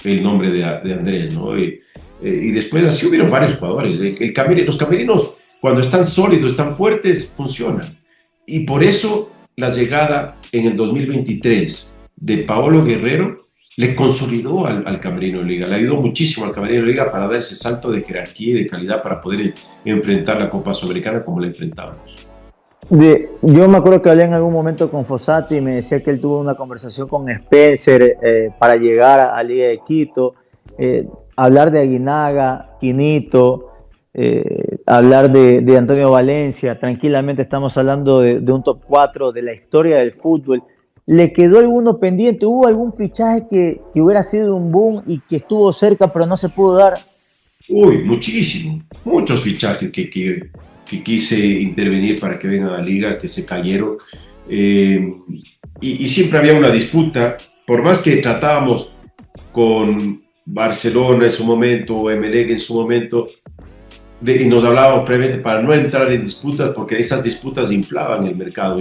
el nombre de Andrés, ¿no? Y después así hubieron varios jugadores. Los camerinos, cuando están sólidos, están fuertes, funcionan. Y por eso la llegada en el 2023 de Paolo Guerrero le consolidó al camerino de Liga, le ayudó muchísimo al camerino de Liga para dar ese salto de jerarquía y de calidad para poder enfrentar la Copa Sudamericana como la enfrentábamos. Yo me acuerdo que hablé en algún momento con Fossati y me decía que él tuvo una conversación con Spencer para llegar a Liga de Quito, hablar de Aguinaga, Quinito, hablar de Antonio Valencia. Tranquilamente estamos hablando de un top 4 de la historia del fútbol. ¿Le quedó alguno pendiente? ¿Hubo algún fichaje que hubiera sido un boom y que estuvo cerca pero no se pudo dar? Uy, muchísimo, muchos fichajes que quise intervenir para que vengan a la Liga, que se cayeron, y siempre había una disputa, por más que tratábamos con Barcelona en su momento, o Emelec en su momento, y nos hablábamos previamente para no entrar en disputas, porque esas disputas inflaban el mercado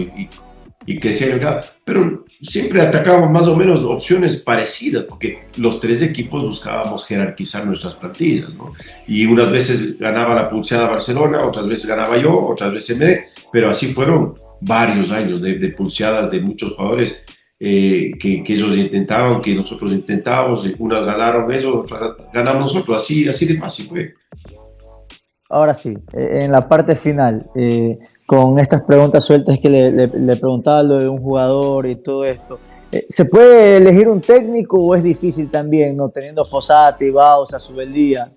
y crecía el mercado, pero siempre atacábamos más o menos opciones parecidas, porque los tres equipos buscábamos jerarquizar nuestras plantillas, ¿no? Y unas veces ganaba la pulseada Barcelona, otras veces ganaba yo, otras veces Emelec, pero así fueron varios años de pulseadas de muchos jugadores, que ellos intentaban, que nosotros intentábamos, unas ganaron ellos, otras ganamos nosotros, así de fácil fue. Ahora sí, en la parte final, con estas preguntas sueltas que le preguntaba lo de un jugador y todo esto, ¿se puede elegir un técnico o es difícil también, no teniendo Fossati, Bausa, Subeldía?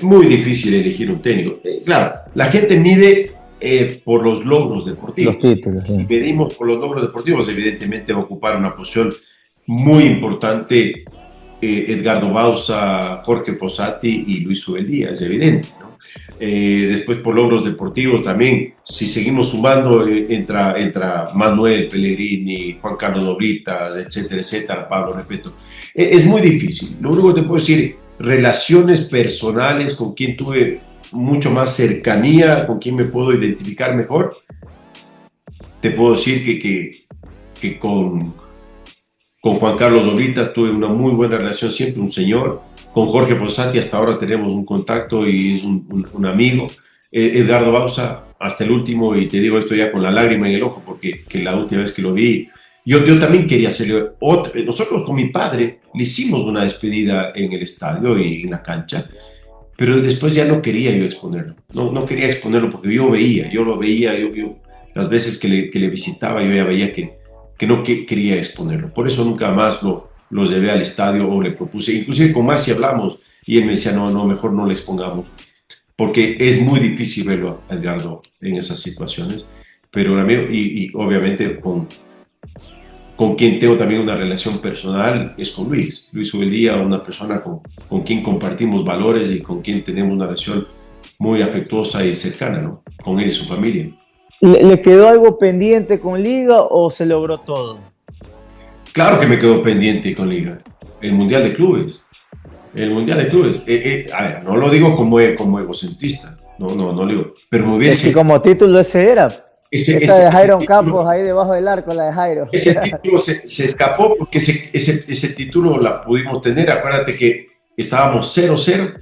Muy difícil elegir un técnico. Claro, la gente mide por los logros deportivos. Los títulos, sí. Si medimos por los logros deportivos, evidentemente va a ocupar una posición muy importante Edgardo Bausa, Jorge Fossati y Luis Subeldía, es evidente, ¿no? Después por logros deportivos también, si seguimos sumando, entra Manuel Pellegrini, Juan Carlos Oblitas, etcétera, etcétera, Pablo Repeto. Es muy difícil. Lo único que te puedo decir, relaciones personales con quien tuve mucho más cercanía, con quien me puedo identificar mejor, te puedo decir que con Juan Carlos Oblitas tuve una muy buena relación, siempre un señor. Con Jorge Fossati hasta ahora tenemos un contacto y es un amigo. Edgardo Bausa hasta el último, y te digo esto ya con la lágrima en el ojo, porque la última vez que lo vi, yo también quería hacerle otra. Nosotros con mi padre le hicimos una despedida en el estadio y en la cancha, pero después ya no quería yo exponerlo. No quería exponerlo porque yo lo veía, las veces que le visitaba yo ya veía que no quería exponerlo. Por eso nunca más lo llevé al estadio o le propuse. Inclusive con Masi hablamos y él me decía, no, mejor no le expongamos, porque es muy difícil verlo a Edgardo en esas situaciones. Pero amigo, y obviamente con quien tengo también una relación personal es con Luis Subeldía, una persona con quien compartimos valores y con quien tenemos una relación muy afectuosa y cercana, ¿no? Con él y su familia. ¿Le quedó algo pendiente con Liga o se logró todo? Claro que me quedó pendiente con Liga. El Mundial de Clubes. A ver, no lo digo como egocentrista. No digo. Pero me hubiese... Es que como título ese era. Esa de Jairo Campos ahí debajo del arco, la de Jairo. Ese título se escapó porque ese título la pudimos tener. Acuérdate que estábamos 0-0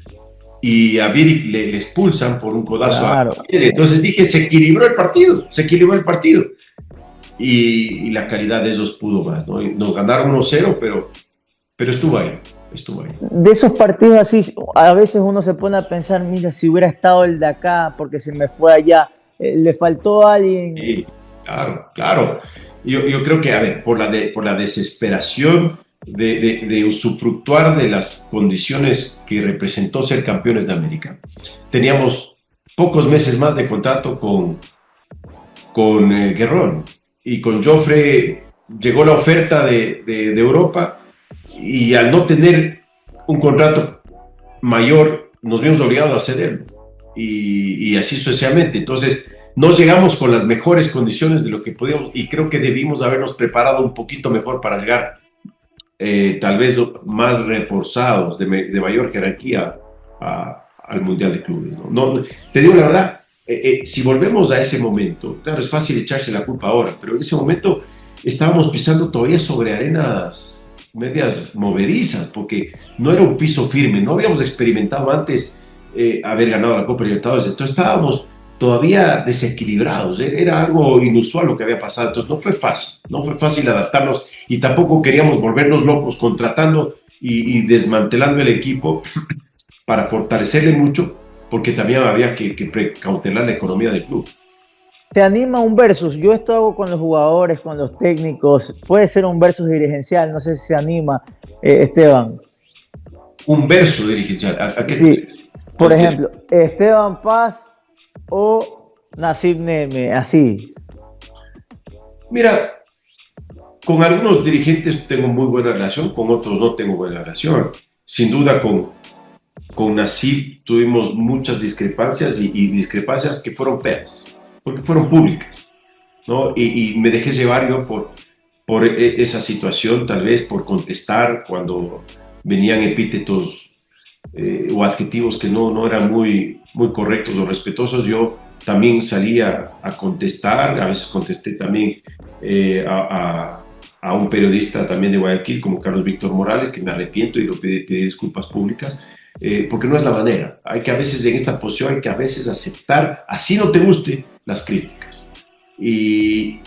y a Vidic le expulsan por un codazo. Claro. Entonces dije, se equilibró el partido. Y la calidad de ellos pudo más, ¿no? Nos ganaron 1-0, pero estuvo ahí. De esos partidos así, a veces uno se pone a pensar, mira, si hubiera estado el de acá porque se me fue allá, le faltó a alguien. Sí, claro. Yo creo que, a ver, por la desesperación de usufructuar de las condiciones que representó ser campeones de América, teníamos pocos meses más de contrato con Guerrón, y con Joffre llegó la oferta de Europa, y al no tener un contrato mayor nos vimos obligados a cederlo, y así sucesivamente. Entonces no llegamos con las mejores condiciones de lo que podíamos, y creo que debimos habernos preparado un poquito mejor para llegar tal vez más reforzados, de mayor jerarquía al Mundial de Clubes, ¿no? No, te digo la verdad, si volvemos a ese momento, claro, es fácil echarse la culpa ahora, pero en ese momento estábamos pisando todavía sobre arenas medias movedizas, porque no era un piso firme, no habíamos experimentado antes haber ganado la Copa Libertadores, entonces estábamos todavía desequilibrados, era algo inusual lo que había pasado, entonces no fue fácil adaptarnos, y tampoco queríamos volvernos locos contratando y desmantelando el equipo para fortalecerle mucho, porque también había que precautelar la economía del club. ¿Te anima un versus? Yo esto hago con los jugadores, con los técnicos, puede ser un versus dirigencial, no sé si se anima, Esteban. Un versus dirigencial, ¿a qué? Sí, por ejemplo, Esteban Paz o Nassib Neme, así. Mira, con algunos dirigentes tengo muy buena relación, con otros no tengo buena relación. Sin duda con Nassib tuvimos muchas discrepancias, y discrepancias que fueron feas, porque fueron públicas, ¿no? Y me dejé llevar yo por esa situación, tal vez por contestar cuando venían epítetos o adjetivos que no eran muy correctos o respetuosos. Yo también salía a contestar, a veces contesté también a un periodista también de Guayaquil como Carlos Víctor Morales, que me arrepiento y lo pedí disculpas públicas, porque no es la manera. Hay que a veces en esta posición, hay que a veces aceptar, así no te guste, las críticas. Y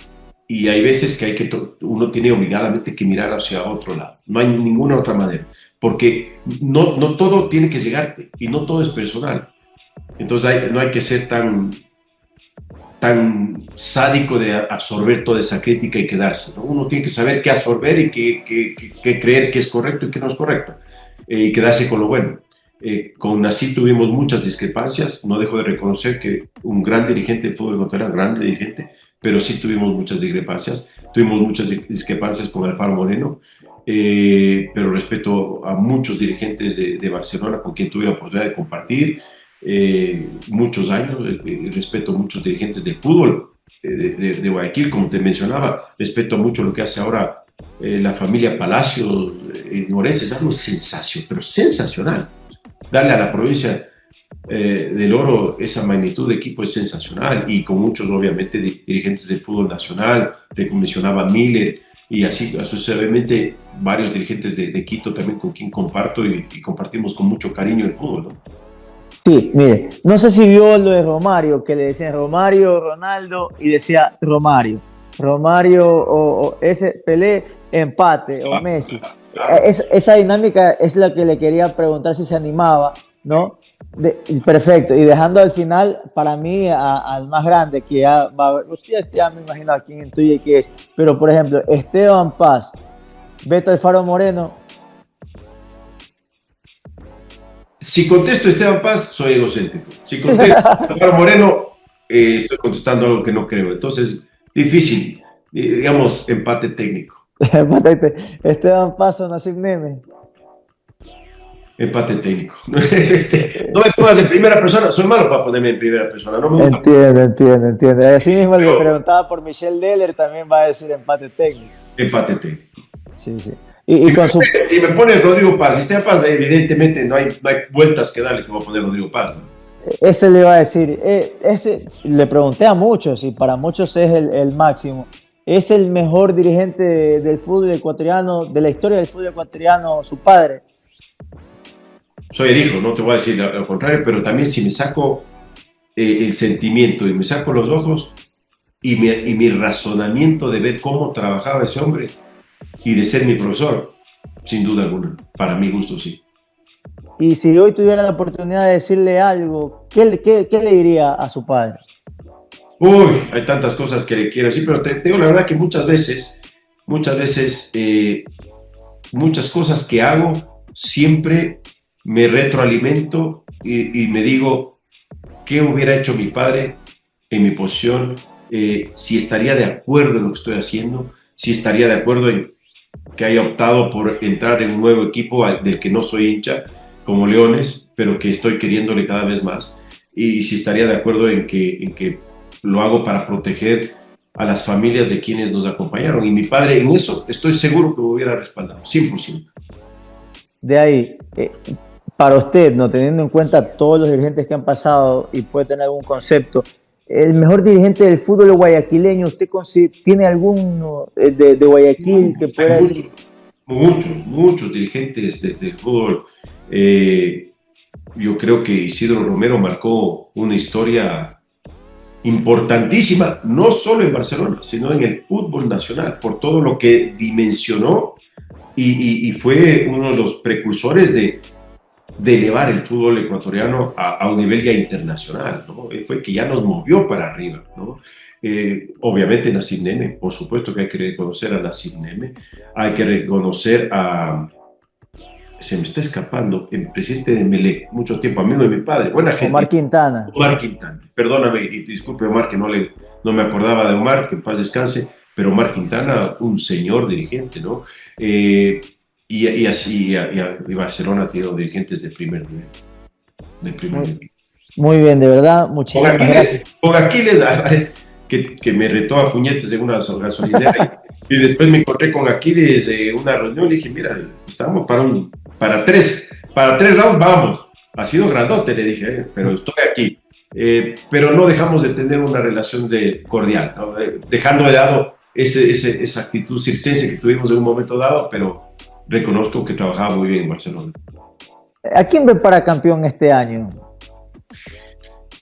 y hay veces que uno tiene obligadamente que mirar hacia otro lado. No hay ninguna otra manera, porque no todo tiene que llegarte y no todo es personal. Entonces no hay que ser tan sádico de absorber toda esa crítica y quedarse, ¿no? Uno tiene que saber qué absorber y qué creer que es correcto y qué no es correcto, y quedarse con lo bueno. Con Nassim tuvimos muchas discrepancias, no dejo de reconocer que un gran dirigente del fútbol ecuatoriano, gran dirigente, pero sí tuvimos muchas discrepancias con Alfaro Moreno, pero respeto a muchos dirigentes de Barcelona con quien tuve la oportunidad de compartir muchos años, respeto a muchos dirigentes del fútbol de Guayaquil, como te mencionaba, respeto mucho lo que hace ahora la familia Palacios en Orense, es algo pero sensacional. Darle a la provincia del Oro esa magnitud de equipo es sensacional, y con muchos obviamente dirigentes del fútbol nacional, te mencionaba Miller, y así sucesivamente varios dirigentes de Quito también con quien comparto y compartimos con mucho cariño el fútbol, ¿no? Sí, mire, no sé si vio lo de Romario, que le decían Romario, Ronaldo, y decía Romario o ese Pelé, empate, o Messi. Esa dinámica es la que le quería preguntar si se animaba, ¿no? Perfecto, y dejando al final, para mí, al más grande, que ya va a ver, usted ya me imagino a quién intuye que es, pero por ejemplo, Esteban Paz, Beto Alfaro Moreno. Si contesto Esteban Paz, soy egocéntrico. Si contesto Alfaro Moreno, estoy contestando algo que no creo. Entonces, difícil. Digamos, empate técnico. Esteban Paz o Nassim Neme. Empate técnico. No me pongas en primera persona. Soy malo para ponerme en primera persona. No me gusta. Entiendo. Así mismo le preguntaba por Michel Deller, también va a decir empate técnico. Empate técnico. Sí. Si me pone Rodrigo Paz, Esteban Paz, evidentemente no hay vueltas que darle que va a poner Rodrigo Paz, ¿no? Ese le iba a decir, le pregunté a muchos, y para muchos es el máximo. ¿Es el mejor dirigente del fútbol ecuatoriano, de la historia del fútbol ecuatoriano, su padre? Soy el hijo, no te voy a decir lo contrario, pero también si me saco el sentimiento y me saco los ojos y mi razonamiento de ver cómo trabajaba ese hombre y de ser mi profesor, sin duda alguna, para mi gusto sí. Y si hoy tuviera la oportunidad de decirle algo, ¿qué le diría a su padre? Uy, hay tantas cosas que le quiero decir, pero te digo la verdad que muchas veces, muchas cosas que hago, siempre me retroalimento y me digo, ¿qué hubiera hecho mi padre en mi posición? Si estaría de acuerdo en lo que estoy haciendo, si estaría de acuerdo en que haya optado por entrar en un nuevo equipo del que no soy hincha, como Leones, pero que estoy queriéndole cada vez más, y si estaría de acuerdo en que lo hago para proteger a las familias de quienes nos acompañaron. Y mi padre, en eso estoy seguro que me hubiera respaldado, 100%. De ahí, para usted, no teniendo en cuenta todos los dirigentes que han pasado y puede tener algún concepto, el mejor dirigente del fútbol guayaquileño, ¿usted tiene alguno de Guayaquil que pueda decir? Muchos dirigentes del fútbol. Yo creo que Isidro Romero marcó una historia importantísima, no solo en Barcelona, sino en el fútbol nacional, por todo lo que dimensionó y fue uno de los precursores de elevar el fútbol ecuatoriano a un nivel ya internacional, ¿no? Fue que ya nos movió para arriba, ¿no? Obviamente Nassim Neme, por supuesto que hay que reconocer a Nassim Neme, hay que reconocer se me está escapando, el presidente de Melec, mucho tiempo, amigo de mi padre, buena gente. Omar Quintana. Perdóname y disculpe Omar, que no me acordaba de Omar, que en paz descanse, pero Omar Quintana, un señor dirigente, ¿no? Y así, y Barcelona ha tenido dirigentes de primer nivel. Muy bien, de verdad, muchísimas gracias. Con Aquiles Álvarez, que me retó a puñetes en una gasolinera, y después me encontré con Aquiles en una reunión y le dije, mira, estamos para tres rounds, vamos. Ha sido grandote, le dije, pero estoy aquí. Pero no dejamos de tener una relación cordial, ¿no? Dejando de lado esa actitud circense que tuvimos en un momento dado, pero reconozco que trabajaba muy bien en Barcelona. ¿A quién ve para campeón este año?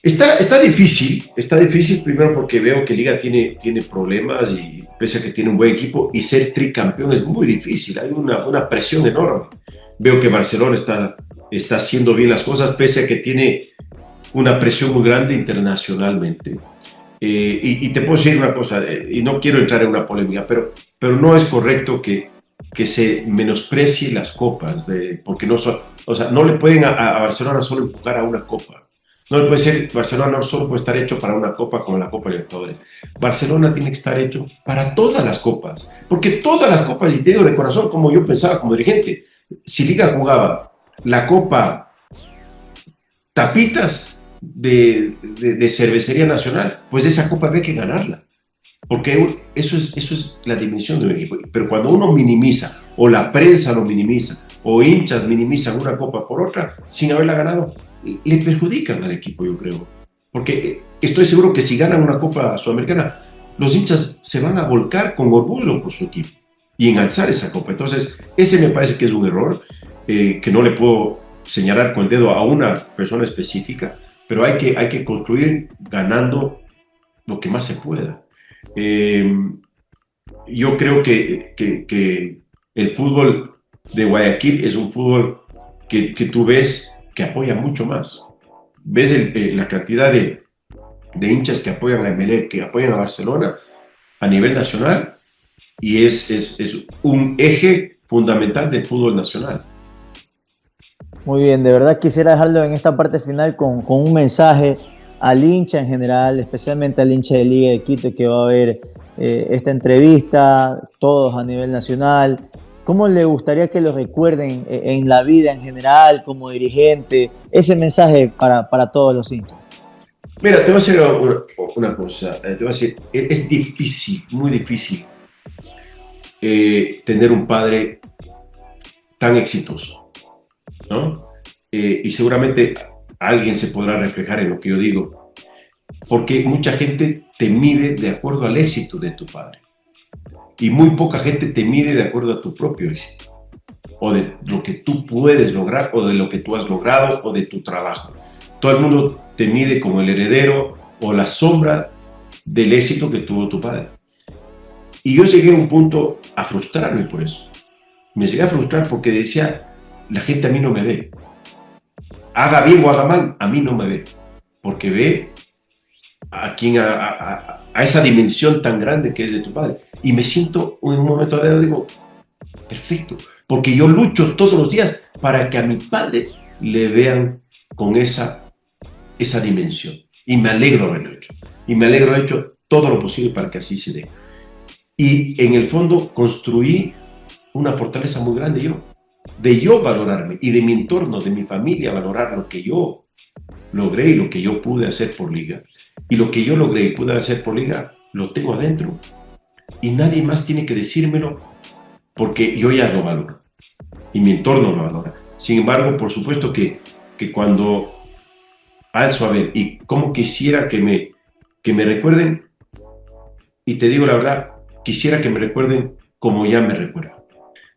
Está difícil primero porque veo que Liga tiene problemas y pese a que tiene un buen equipo y ser tricampeón es muy difícil, hay una presión enorme. Veo que Barcelona está haciendo bien las cosas pese a que tiene una presión muy grande internacionalmente. Y te puedo decir una cosa, y no quiero entrar en una polémica, pero no es correcto que se menosprecie las copas, porque no son, o sea, no le pueden a Barcelona solo empujar a una copa. No le puede ser, Barcelona no solo puede estar hecho para una copa como la Copa Libertadores. Barcelona tiene que estar hecho para todas las copas, porque todas las copas, y te digo de corazón, como yo pensaba como dirigente, si Liga jugaba la Copa Tapitas de Cervecería Nacional, pues esa copa había que ganarla, porque eso es la dimensión de un equipo. Pero cuando uno minimiza, o la prensa lo minimiza, o hinchas minimizan una copa por otra, sin haberla ganado, le perjudican al equipo, yo creo. Porque estoy seguro que si ganan una Copa Sudamericana, los hinchas se van a volcar con orgullo por su equipo y enalzar esa copa. Entonces, ese me parece que es un error, que no le puedo señalar con el dedo a una persona específica, pero hay que construir ganando lo que más se pueda. Yo creo que el fútbol de Guayaquil es un fútbol que tú ves que apoya mucho más. Ves la cantidad de hinchas que apoyan a Emelec, que apoyan a Barcelona a nivel nacional, y es un eje fundamental del fútbol nacional. Muy bien, de verdad quisiera dejarlo en esta parte final con un mensaje al hincha en general, especialmente al hincha de Liga de Quito que va a ver esta entrevista, todos a nivel nacional. ¿Cómo le gustaría que lo recuerden en la vida en general, como dirigente? Ese mensaje para todos los hinchas. Mira, te voy a decir una cosa, te voy a decir, es difícil, muy difícil tener un padre tan exitoso, ¿no? Y seguramente alguien se podrá reflejar en lo que yo digo, porque mucha gente te mide de acuerdo al éxito de tu padre y muy poca gente te mide de acuerdo a tu propio éxito o de lo que tú puedes lograr o de lo que tú has logrado o de tu trabajo. Todo el mundo te mide como el heredero o la sombra del éxito que tuvo tu padre. Y yo llegué a un punto a frustrarme por eso. Me llegué a frustrar porque decía, la gente a mí no me ve. Haga bien o haga mal, a mí no me ve. Porque ve a esa dimensión tan grande que es de tu padre. Y me siento en un momento dado, digo, perfecto. Porque yo lucho todos los días para que a mi padre le vean con esa dimensión. Y me alegro haberlo hecho. Y me alegro haber hecho todo lo posible para que así se dé. Y en el fondo construí una fortaleza muy grande de yo valorarme y de mi entorno, de mi familia, valorar lo que yo logré y lo que yo pude hacer por Liga. Y lo que yo logré y pude hacer por Liga, lo tengo adentro. Y nadie más tiene que decírmelo porque yo ya lo valoro. Y mi entorno lo valora. Sin embargo, por supuesto que cuando alzo a ver y cómo quisiera que me recuerden, y te digo la verdad, quisiera que me recuerden como ya me recuerdan.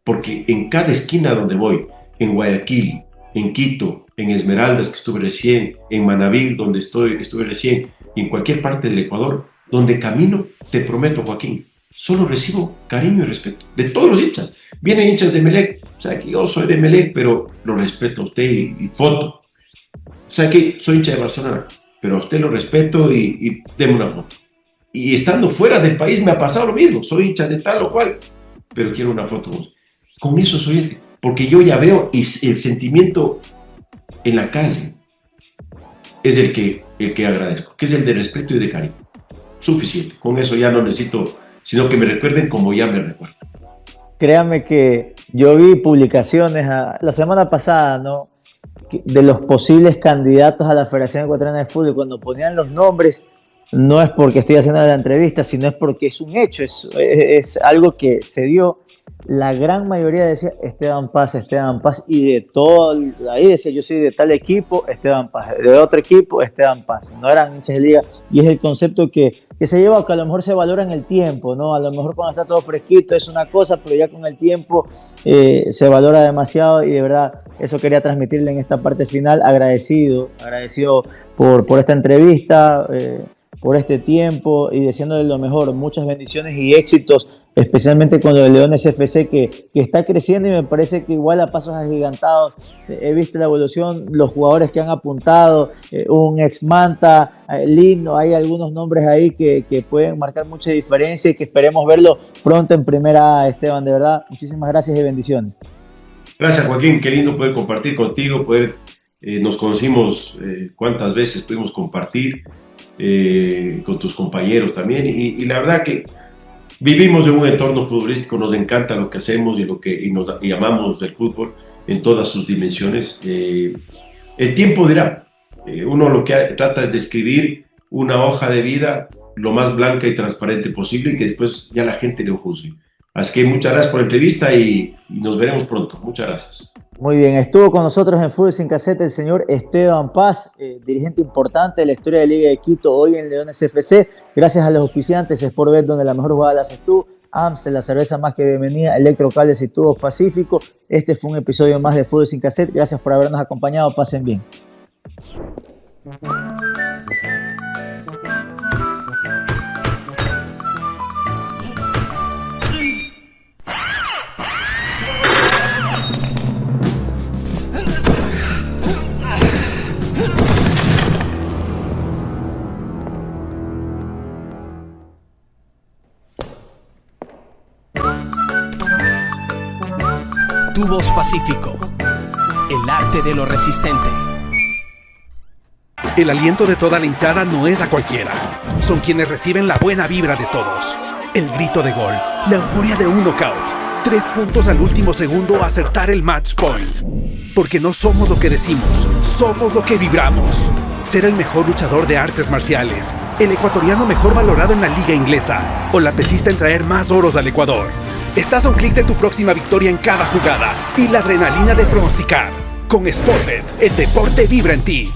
Porque en cada esquina donde voy, en Guayaquil, en Quito, en Esmeraldas, que estuve recién, en Manabí, donde estuve recién, y en cualquier parte del Ecuador, donde camino, te prometo, Joaquín, solo recibo cariño y respeto de todos los hinchas. Vienen hinchas de Emelec, o sea que yo soy de Emelec, pero lo respeto a usted y foto. O sea que soy hincha de Barcelona, pero a usted lo respeto y deme una foto. Y estando fuera del país me ha pasado lo mismo, soy hincha de tal o cual, pero quiero una foto. Con eso soy, porque yo ya veo y el sentimiento en la calle es el que agradezco, que es el de respeto y de cariño. Suficiente, con eso ya no necesito, sino que me recuerden como ya me recuerdan. Créame que yo vi publicaciones la semana pasada, ¿no?, de los posibles candidatos a la Federación Ecuatoriana de Fútbol. Cuando ponían los nombres, no es porque estoy haciendo la entrevista, sino es porque es un hecho, es algo que se dio. la gran mayoría decía Esteban Paz, y de todo, ahí decía yo soy de tal equipo, Esteban Paz, de otro equipo, Esteban Paz, no eran hinchas de liga, y es el concepto que se lleva, que a lo mejor se valora en el tiempo, ¿no? A lo mejor cuando está todo fresquito es una cosa, pero ya con el tiempo se valora demasiado, y de verdad eso quería transmitirle en esta parte final, agradecido por esta entrevista, por este tiempo, y deseándole lo mejor, muchas bendiciones y éxitos, especialmente con lo de Leones FC, que está creciendo, y me parece que igual a pasos agigantados. He visto la evolución, los jugadores que han apuntado, un ex Manta, Lino, hay algunos nombres ahí que pueden marcar mucha diferencia, y que esperemos verlo pronto en primera, Esteban. De verdad, muchísimas gracias y bendiciones. Gracias, Joaquín, qué lindo poder compartir contigo, nos conocimos cuántas veces pudimos compartir con tus compañeros también, y la verdad que vivimos en un entorno futbolístico, nos encanta lo que hacemos y amamos el fútbol en todas sus dimensiones. El tiempo dirá, uno lo que trata es de escribir una hoja de vida lo más blanca y transparente posible, y que después ya la gente lo juzgue. Así que muchas gracias por la entrevista y nos veremos pronto. Muchas gracias. Muy bien, estuvo con nosotros en Fútbol Sin Casete el señor Esteban Paz, dirigente importante de la historia de Liga de Quito, hoy en Leones FC. Gracias a los auspiciantes, Sportbet, donde la mejor jugada la haces tú, Amstel, la cerveza más que bienvenida, Electrocables y Tubos Pacífico. Este fue un episodio más de Fútbol Sin Casete. Gracias por habernos acompañado. Pasen bien. Tubos Pacífico, el arte de lo resistente. El aliento de toda la hinchada no es a cualquiera. Son quienes reciben la buena vibra de todos. El grito de gol, la euforia de un knockout, 3 puntos al último segundo a acertar el match point. Porque no somos lo que decimos, somos lo que vibramos. Ser el mejor luchador de artes marciales, el ecuatoriano mejor valorado en la liga inglesa, o la pesista en traer más oros al Ecuador. Estás a un clic de tu próxima victoria en cada jugada y la adrenalina de pronosticar. Con Sportbet, el deporte vibra en ti.